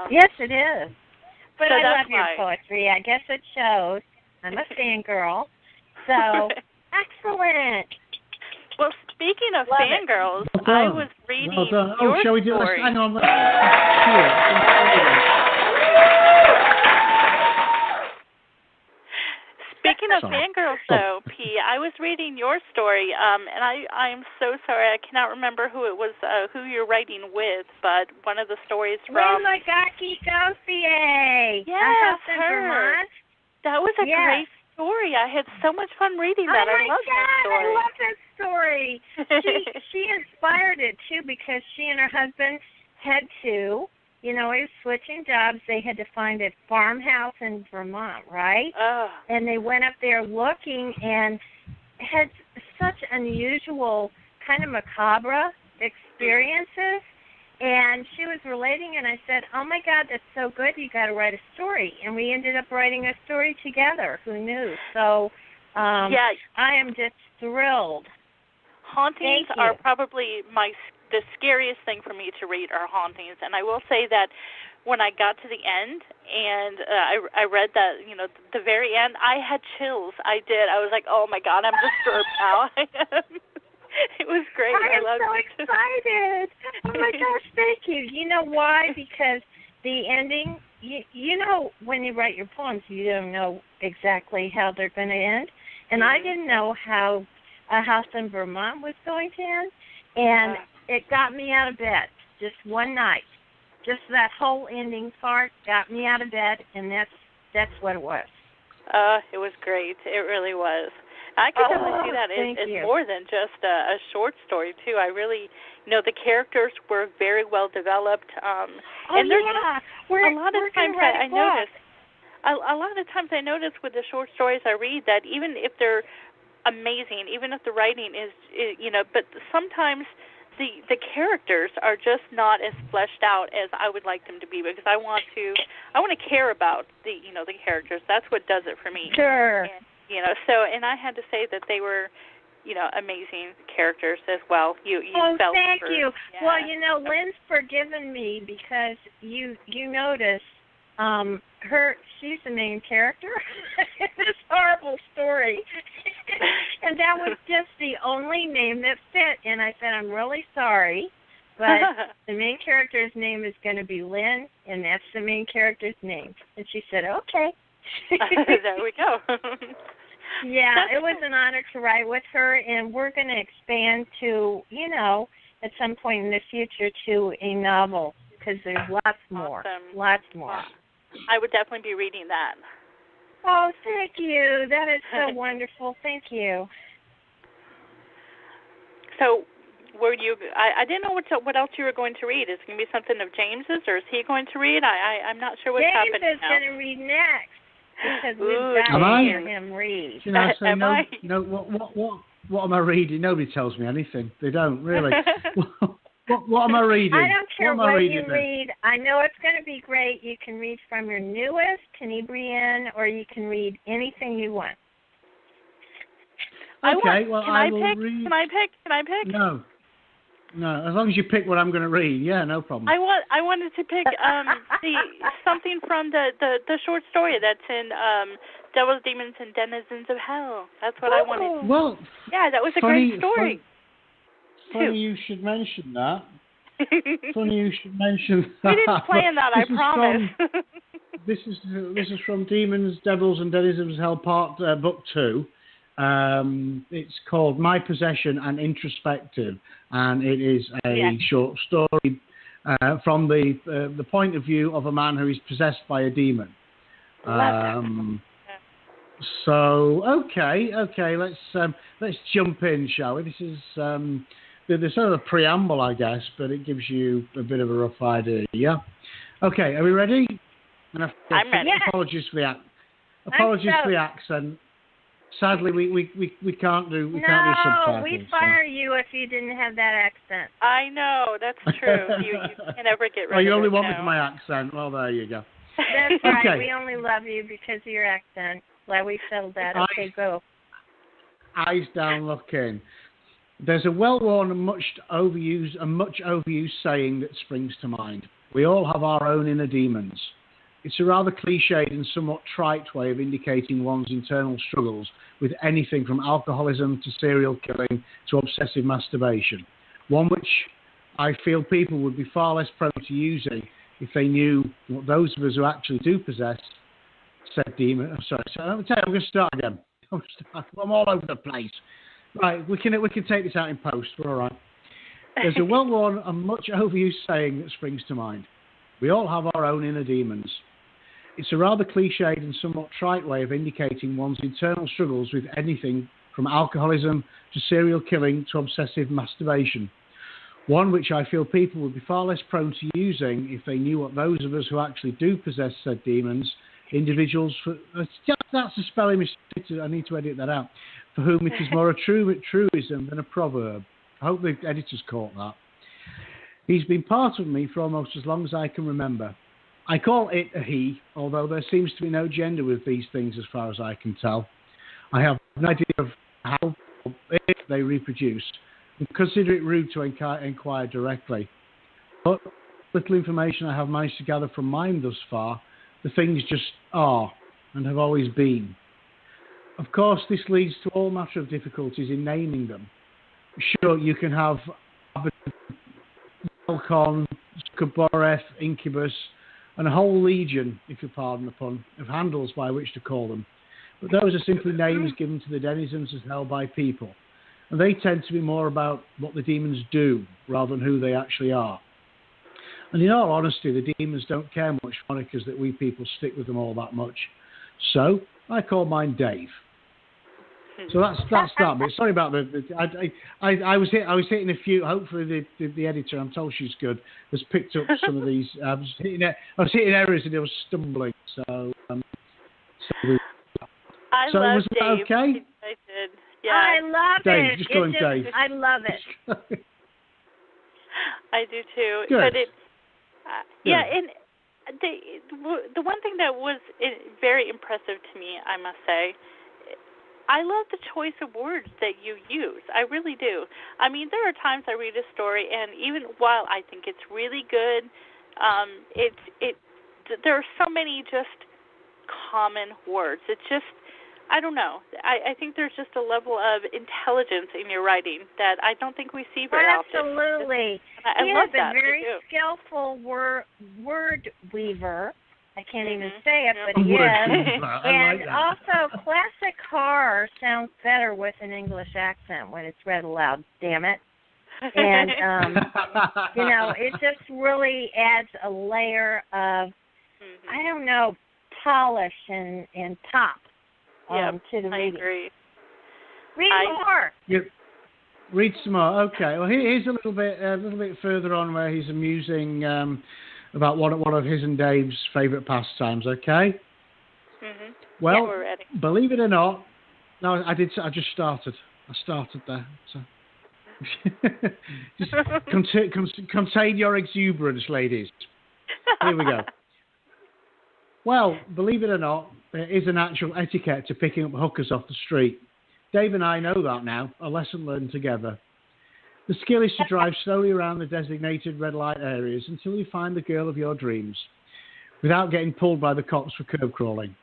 Yes, it is. But so I love your poetry. I guess it shows. I'm a fangirl. So, excellent. Well, speaking of love fangirls, I was reading your shall we do story. Hang on. Speaking of fangirls, though, P, I was reading your story, and I'm so sorry. I cannot remember who it was, who you're writing with, but one of the stories from... Lynn Magaki Gauthier. Yes, her. That was a great story. I had so much fun reading that. Oh, my God, that story. I love that story. She inspired it, too, because she and her husband had to... he was switching jobs. They had to find a farmhouse in Vermont, right? And they went up there looking and had such unusual, kind of macabre experiences. And she was relating, and I said, oh, my God, that's so good. You got to write a story. And we ended up writing a story together. Who knew? So I am just thrilled. Hauntings are probably the scariest thing for me to read are hauntings, and I will say that when I got to the end and I read that, the very end, I had chills. I did. I was like, oh my God, I'm disturbed now. It was great. I am so excited. Oh my gosh, thank you. You know why? Because the ending, when you write your poems, you don't know exactly how they're going to end, and I didn't know how A House in Vermont was going to end, and it got me out of bed just one night. Just that whole ending part got me out of bed, and that's what it was. It was great. It really was. I could definitely see that as more than just a short story, too. I really, the characters were very well developed. And a lot of times I notice, a lot of times I notice with the short stories I read that even if they're amazing, even if the writing is, but sometimes the characters are just not as fleshed out as I would like them to be, because I want to care about the characters. That's what does it for me. Sure. And I had to say that they were, amazing characters as well. You felt thank you. Yeah. Well, Lynn's forgiven me because you noticed she's the main character in this horrible story. And that was just the only name that fit. And I said, I'm really sorry, but the main character's name is going to be Lynn, and that's the main character's name. And she said, okay. There we go. Yeah, it was an honor to write with her, and we're going to expand to, at some point in the future to a novel, because there's lots more. Awesome. Lots more. I would definitely be reading that. Oh, thank you. That is so wonderful. Thank you. So, I didn't know what else you were going to read. Is it going to be something of James's, or is he going to read? I'm not sure what's happening James is going to read next, because we've got to hear him read. What am I reading? Nobody tells me anything. They don't, really. What am I reading? I don't care what you then? read. I know it's going to be great. You can read from your newest, Tenebrian, or you can read anything you want. Okay, Can I pick? No, as long as you pick what I'm going to read, yeah, no problem. I wanted to pick something from the short story that's in Devils, Demons, and Denizens of Hell. That's what I wanted. Well, yeah, that was a great story. Funny you should mention that. Funny you should mention that. We didn't plan that, I promise. This is from Demons, Devils, and Denizens of Hell, Book 2. It's called My Possession and Introspective, and it is a short story from the point of view of a man who is possessed by a demon. So okay, let's jump in, shall we? This is there's sort of a preamble, I guess, but it gives you a bit of a rough idea. Yeah. Okay, are we ready? I'm ready. Apologies for the accent. Sadly, we can't do subtitles. No, we'd fire you if you didn't have that accent. I know, that's true. You can never get rid of it. You only want me for my accent. Well, there you go. That's right. Okay. We only love you because of your accent. Glad we settled that. Okay, go. Eyes down, look in. There's a well-worn and much overused saying that springs to mind. We all have our own inner demons. It's a rather cliched and somewhat trite way of indicating one's internal struggles with anything from alcoholism to serial killing to obsessive masturbation. One which I feel people would be far less prone to using if they knew what those of us who actually do possess said demon. I'm going to start again. I'm all over the place. Right, we can take this out in post. We're all right. There's a well-worn and much overused saying that springs to mind. We all have our own inner demons. It's a rather cliched and somewhat trite way of indicating one's internal struggles with anything from alcoholism to serial killing to obsessive masturbation. One which I feel people would be far less prone to using if they knew what those of us who actually do possess said demons, individuals, that's a spelling mistake, I need to edit that out, for whom it is more a truism than a proverb. I hope the editor's caught that. He's been part of me for almost as long as I can remember. I call it a he, although there seems to be no gender with these things as far as I can tell. I have no idea of how or if they reproduce, and consider it rude to inquire directly. But little information I have managed to gather from mine thus far, the things just are and have always been. Of course, this leads to all matter of difficulties in naming them. Sure, you can have Volcon, Skaboreth, Incubus, and a whole legion, if you pardon the pun, of handles by which to call them. But those are simply names given to the denizens as held by people. And they tend to be more about what the demons do rather than who they actually are. And in all honesty, the demons don't care much monikers that we people stick with them all that much. So I call mine Dave. So that's that bit. Sorry about I was hitting a few. Hopefully the editor, I'm told she's good, has picked up some of these. I was hitting errors and I was stumbling. So was Dave. That okay? I did. Yeah. I love Dave, it. just call him Dave. I love it. I do too. Good. But and the one thing that was very impressive to me, I must say, I love the choice of words that you use. I really do. I mean, there are times I read a story, and even while I think it's really good, there are so many just common words. It's just, I don't know. I think there's just a level of intelligence in your writing that I don't think we see very often. Absolutely. I he love is that. a very skillful word weaver. I can't even say it, but he is. And also, classic horror sounds better with an English accent when it's read aloud, damn it. And, it just really adds a layer of, I don't know, polish and pop to the reading. I agree. Read more. Yep. Read some more. Okay. Well, here's a little bit further on where he's amusing about one of his and Dave's favourite pastimes. Okay. Mm-hmm. Well, we're ready. Believe it or not, no, I did. I just started. I started there. So just contain your exuberance, ladies. Here we go. Well, believe it or not, there is an actual etiquette to picking up hookers off the street. Dave and I know that now, a lesson learned together. The skill is to drive slowly around the designated red light areas until you find the girl of your dreams, without getting pulled by the cops for curb crawling.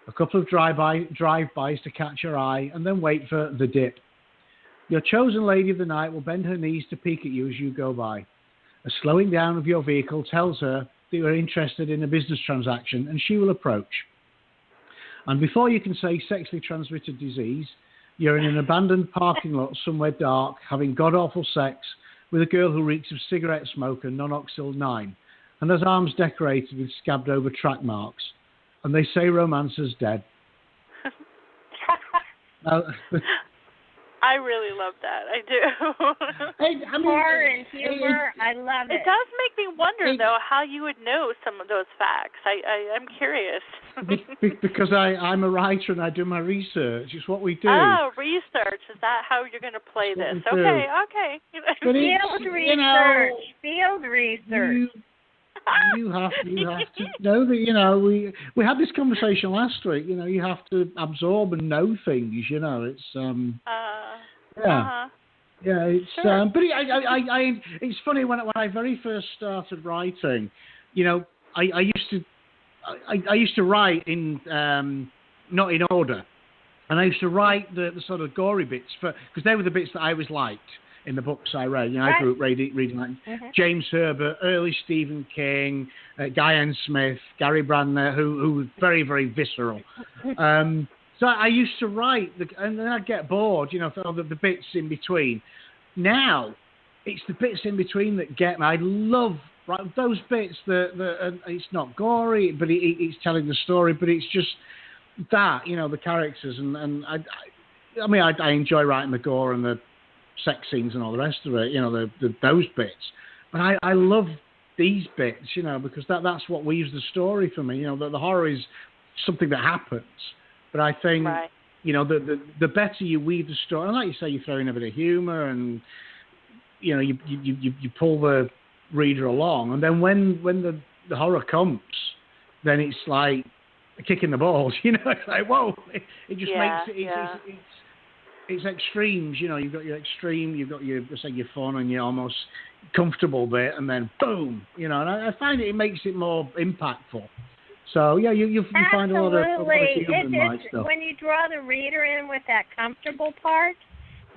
A couple of drive-bys to catch her eye, and then wait for the dip. Your chosen lady of the night will bend her knees to peek at you as you go by. A slowing down of your vehicle tells her that you are interested in a business transaction, and she will approach. And before you can say sexually transmitted disease, you're in an abandoned parking lot somewhere dark, having god-awful sex with a girl who reeks of cigarette smoke and non-oxyl 9, and has arms decorated with scabbed-over track marks. And they say romance is dead. I really love that. I do. Horror and humor, I love it. It does make me wonder, though, how you would know some of those facts. I'm curious. Because I'm a writer and I do my research. It's what we do. Oh, research. Is that how you're going to play this? Okay. Field research. You have to know that, we had this conversation last week, you have to absorb and know things, it's it's sure. But it's funny when I very first started writing, I used to write in not in order, and I used to write the sort of gory bits because they were the bits that I always liked in the books I read. I grew up reading like James Herbert, early Stephen King, Guy N. Smith, Gary Brandner, who was very, very visceral. So I used to write, and then I'd get bored, for the bits in between. Now, it's the bits in between that get me. I love those bits that it's not gory, but it's telling the story, but it's just that, the characters. And I enjoy writing the gore and the sex scenes and all the rest of it, those bits. But I love these bits, because that's what weaves the story for me. The horror is something that happens. But I think, the better you weave the story, and like you say, you throw in a bit of humor and, you pull the reader along. And then when the horror comes, then it's like a kick in the balls, it's like, whoa, it just makes it, it's extremes, you've got your extreme, you've got your fun and your almost comfortable bit, and then boom, and I find it makes it more impactful. So you find a lot of humor stuff. When you draw the reader in with that comfortable part,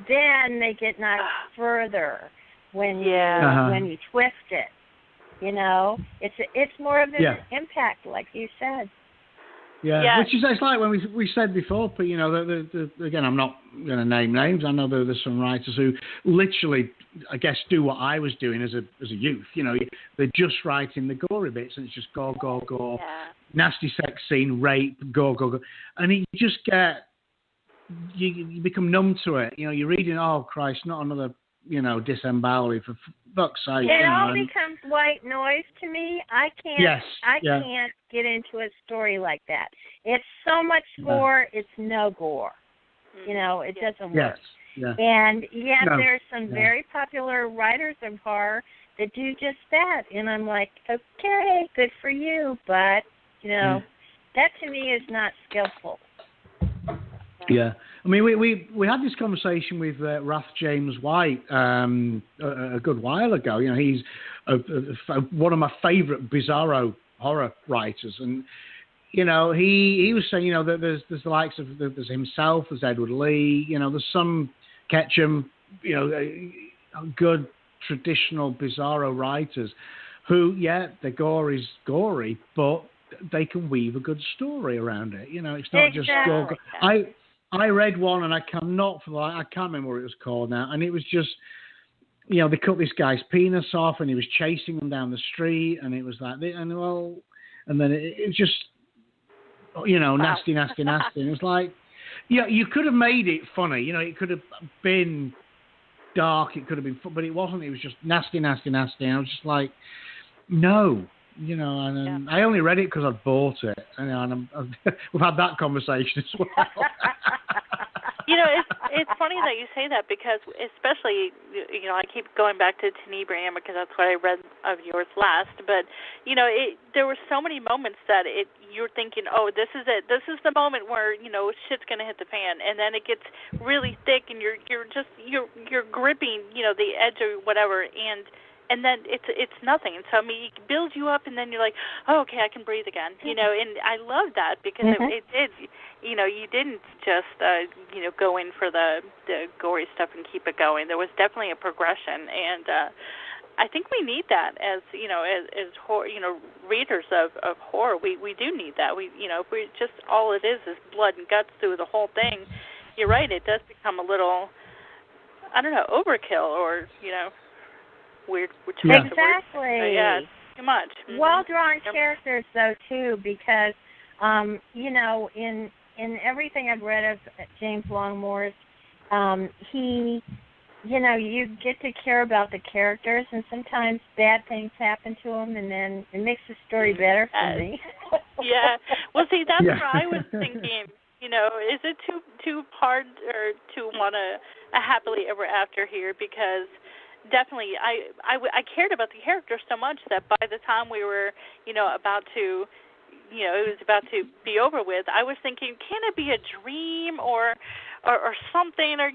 then they get knocked further when you twist it. It's more of an impact, like you said. Yeah, which is it's like when we said before, but again, I'm not going to name names. I know there's some writers who literally, I guess, do what I was doing as a youth. They're just writing the gory bits, and it's just gore, nasty sex scene, rape, gore, and you just get you become numb to it. You're reading, oh Christ, not another disembowel for fuck's sake. It all becomes white noise to me. I can't get into a story like that. It's so much gore, it's no gore. It doesn't work. Yeah. And there's some very popular writers of horror that do just that. And I'm like, okay, good for you, but, that to me is not skillful. Yeah. I mean, we had this conversation with Rath James White a good while ago. He's one of my favourite Bizarro horror writers, and he was saying that there's the likes of there's himself, there's Edward Lee, there's some Ketchum, good traditional bizarro writers who, the gore is gory, but they can weave a good story around it. It's not just gore. I read one, and I can't remember what it was called now, and it was just, they cut this guy's penis off, and he was chasing them down the street, and it was like, and then it was just, nasty, nasty, nasty. And it was like, you could have made it funny, it could have been dark, it could have been fun, but it wasn't. It was just nasty, nasty, nasty. And I was just like, no. And I only read it because I bought it, and we've had that conversation as well. It's funny that you say that, because especially, I keep going back to Tenebrium because that's what I read of yours last. But there were so many moments that you're thinking, oh, this is it. This is the moment where shit's gonna hit the fan, and then it gets really thick, and you're gripping the edge or whatever, and then it's nothing. And so it builds you up, and then you're like, oh, okay, I can breathe again. And I love that because it did. You didn't just go in for the gory stuff and keep it going. There was definitely a progression, and I think we need that as horror, readers of horror. We do need that. If we just all it is blood and guts through the whole thing. You're right. It does become a little, I don't know, overkill or weird. Exactly. Yeah, too much. Mm-hmm. Well-drawn characters, though, too, because in everything I've read of James Longmore's, he, you get to care about the characters, and sometimes bad things happen to them, and then it makes the story better for me. Yeah. Well, see, that's what I was thinking. Is it too hard or to want a happily ever after here? Because definitely, I cared about the characters so much that by the time we were, about to, it was about to be over with, I was thinking, can it be a dream or something or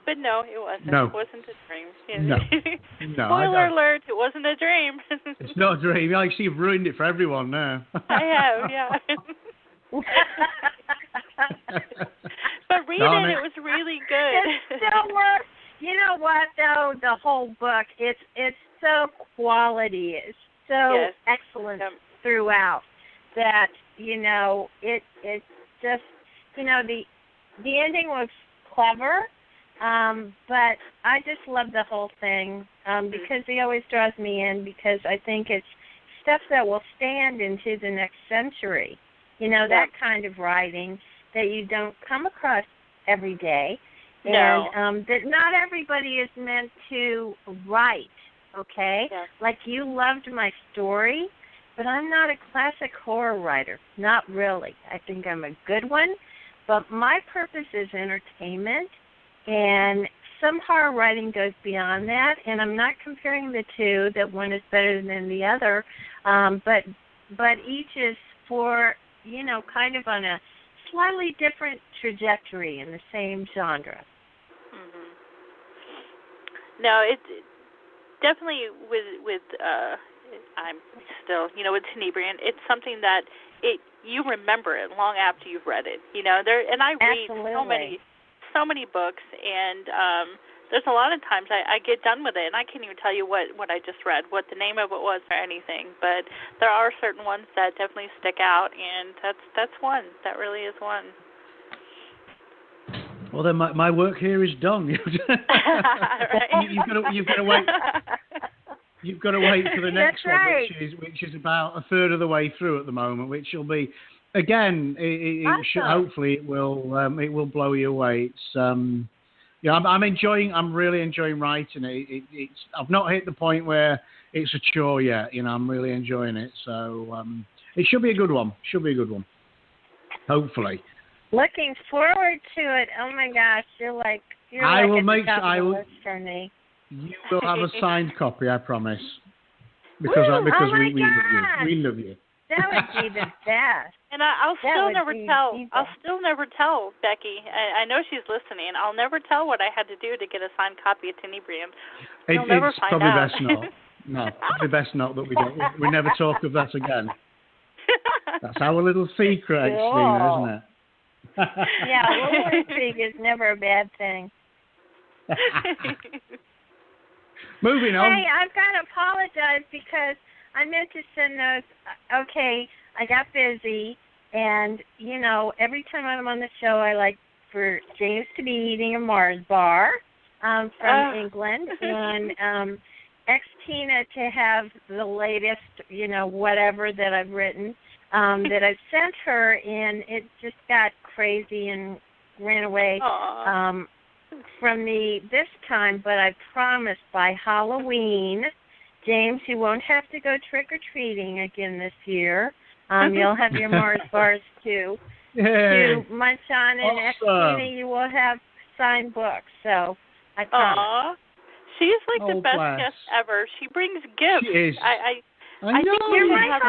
but no, it wasn't. No. It wasn't a dream. No. Spoiler alert, it wasn't a dream. It's not a dream. I see you've ruined it for everyone now. I have, yeah. But read it was really good. It still works. You know what, though? The whole book, it's so quality. It's so excellent throughout that, it's just, the ending was clever, but I just love the whole thing because he always draws me in because I think it's stuff that will stand into the next century. That kind of writing that you don't come across every day. No. And that not everybody is meant to write, okay? Yeah. Like you loved my story, but I'm not a classic horror writer. Not really. I think I'm a good one, but my purpose is entertainment, and some horror writing goes beyond that, and I'm not comparing the two, that one is better than the other, but each is for, kind of on a slightly different trajectory in the same genre. Mm-hmm. No, it definitely with I'm still, with Tenebrium, it's something that you remember it long after you've read it. And I read so many books, and there's a lot of times I get done with it, and I can't even tell you what I just read, what the name of it was or anything. But there are certain ones that definitely stick out, and that's one. That really is one. Well, then my work here is done. Right. You've got to wait. You've got to wait for the next one, right. which is about a third of the way through at the moment, which will be, again, hopefully it will blow you away. It's I'm really enjoying writing it. It's I've not hit the point where it's a chore yet. I'm really enjoying it. So it should be a good one. Hopefully. Looking forward to it. Oh my gosh, you're like at the top of the list for me. You will have a signed copy, I promise. Because we love you. That would be the best. And I'll still never tell Becky. I know she's listening. I'll never tell what I had to do to get a signed copy of Tenebrium. You'll never find out. Probably best not. No, probably best not that we don't. We never talk of that again. That's our little secret, Xtina, isn't it? Yeah, a little intrigue is never a bad thing. Moving on. Hey, I've got to apologize because I meant to send those. Okay, I got busy, and, you know, every time I'm on the show, I like for James to be eating a Mars bar from England, and Xtina to have the latest, you know, whatever that I've written that I've sent her, and it just got crazy and ran away from me this time, but I promise by Halloween, James, you won't have to go trick-or-treating again this year. You'll have your Mars bars, too. To munch on, and Xtina, you will have signed books, so I promise. Aww. She's like the best guest ever. She brings gifts. She is. I know. think You're we my have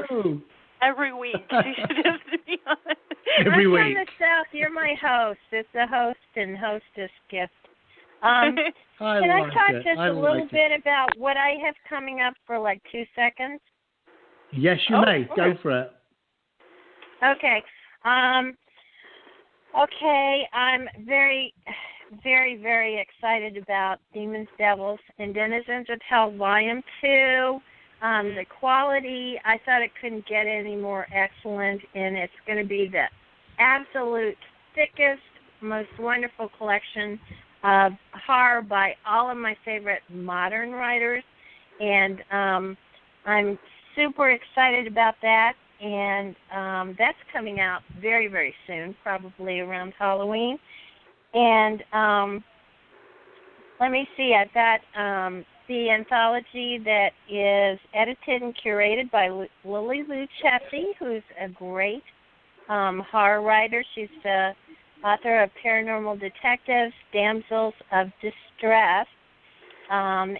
host. every week. She should have to be on. Every I'm week. from the South. You're my host. It's a host and hostess gift. I can I talk it. just a little bit about what I have coming up for like 2 seconds? Yes, you may. Go for it. Okay. Okay, I'm very, very, very excited about Demons, Devils, and Denizens of Hell Volume 2. The quality, I thought it couldn't get any more excellent, and it's going to be the absolute thickest, most wonderful collection of horror by all of my favorite modern writers, and I'm super excited about that, and that's coming out very, very soon, probably around Halloween. And let me see, I've got the anthology that is edited and curated by Lily Lucchesi, who's a great horror writer. She's the author of Paranormal Detectives, Damsels of Distress,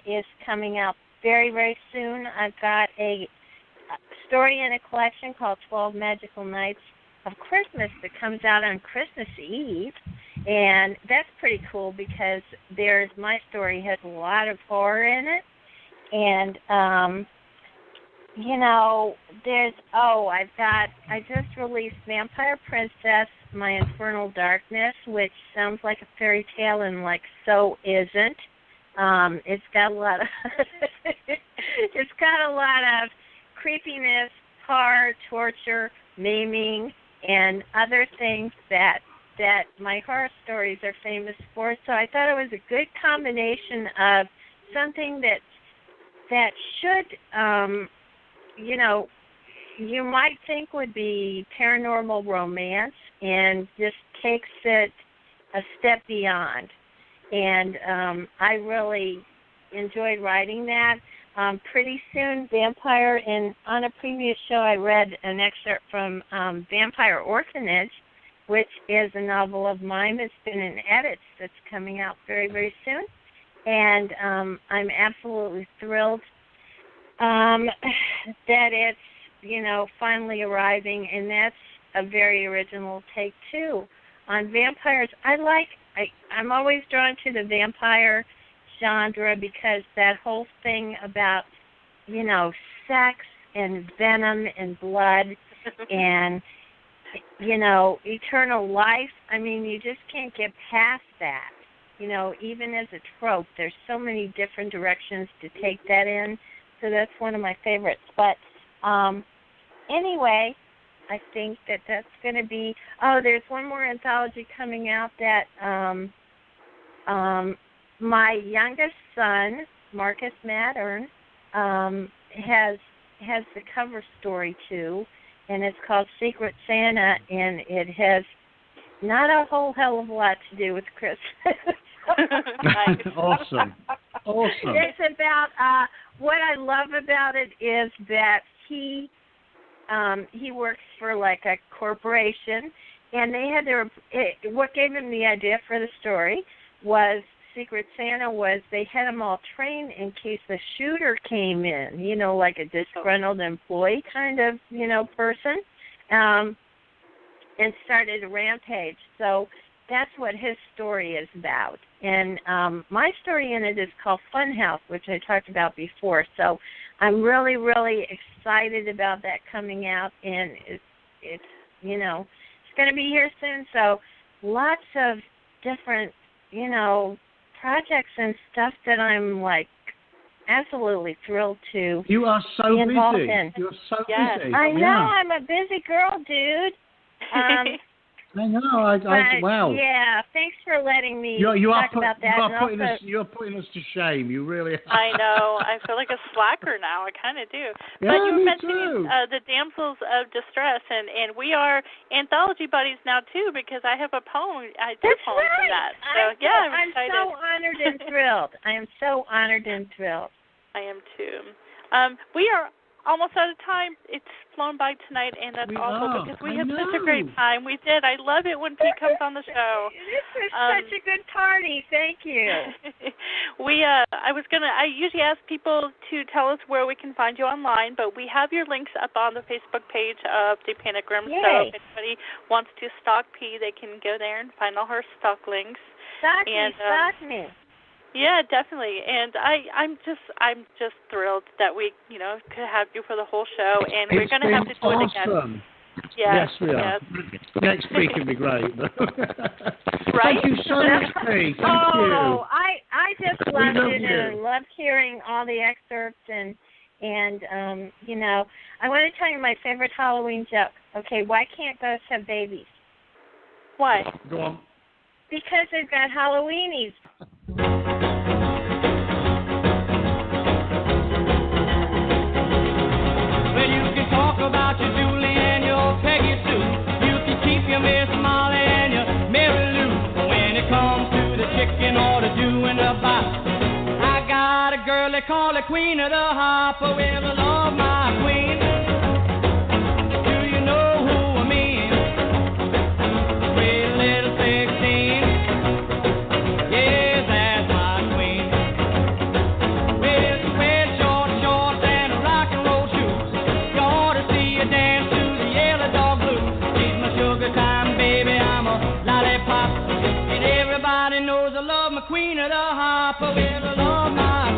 is coming out very, very soon. I've got a story in a collection called 12 Magical Nights of Christmas that comes out on Christmas Eve, and that's pretty cool because my story has a lot of horror in it, and you know, I just released Vampire Princess, My Infernal Darkness, which sounds like a fairy tale and like so isn't. It's got a lot of creepiness, horror, torture, maiming, and other things that my horror stories are famous for. So I thought it was a good combination of something that should, you know, you might think would be paranormal romance and just takes it a step beyond. And I really enjoyed writing that. Pretty soon, Vampire, and on a previous show I read an excerpt from Vampire Orphanage, which is a novel of mine that's been in edits that's coming out very, very soon. And I'm absolutely thrilled that it's, you know, finally arriving, and that's a very original take, too. On vampires, I'm always drawn to the vampire genre because that whole thing about, you know, sex and venom and blood and, you know, eternal life, I mean, you just can't get past that. You know, even as a trope, there's so many different directions to take that in, so that's one of my favorites. But anyway, I think that's going to be, there's one more anthology coming out that my youngest son, Marcus Mattern, has the cover story too, and it's called Secret Santa, and it has not a whole hell of a lot to do with Christmas. Awesome. It's about what I love about it is that he works for like a corporation, and they had what gave him the idea for the story was Secret Santa was they had them all trained in case the shooter came in, you know, like a disgruntled employee kind of, you know, person, and started a rampage. So that's what his story is about. And my story in it is called Funhouse, which I talked about before. So I'm really, really excited about that coming out, and it's you know, it's going to be here soon. So lots of different, you know, projects and stuff that I'm like absolutely thrilled to. You are so be involved busy. in. You're so busy. I know. I'm a busy girl, dude. I know. Wow. Yeah. Thanks for letting me talk about that. You're putting us to shame. You really are. I know. I feel like a slacker now. I kind of do. Yeah, but you were me mentioning the Damsels of Distress, and we are anthology buddies now too, because I have a poem. I did a poem from that. So I'm excited. I'm so honored and thrilled. I am so honored and thrilled. I am too. We are almost out of time. It's flown by tonight, and that's awful because we had such a great time. We did. I love it when Pete comes on the show. This was such a good party. Thank you. I usually ask people to tell us where we can find you online, but we have your links up on the Facebook page of the Panic Room. Yay. So if anybody wants to stalk P, they can go there and find all her stalk links. Stalk me. Yeah, definitely, and I'm just thrilled that we could have you for the whole show, and we're going to have to do it again. Yes, we are. Next week will be great. Right? Thank you so much, Pete. Thank you. I just loved it and loved hearing all the excerpts and I want to tell you my favorite Halloween joke. Okay, why can't ghosts have babies? Why? Go on. Because they've got Halloweenies. Well, you can talk about your Julie and your Peggy Sue. You can keep your Miss Molly and your Mary Lou. But when it comes to the chicken or the doing the bop, I got a girl they call the Queen of the Hop. Well, I love my queen. Do you know who I mean? Pretty little 16. Yeah, that's my queen. With some red shorts and a rock and roll shoes. You ought to see her dance to the Yellow Dog Blues. She's my sugar time baby, I'm a lollipop. And everybody knows I love my Queen of the Hop. I love my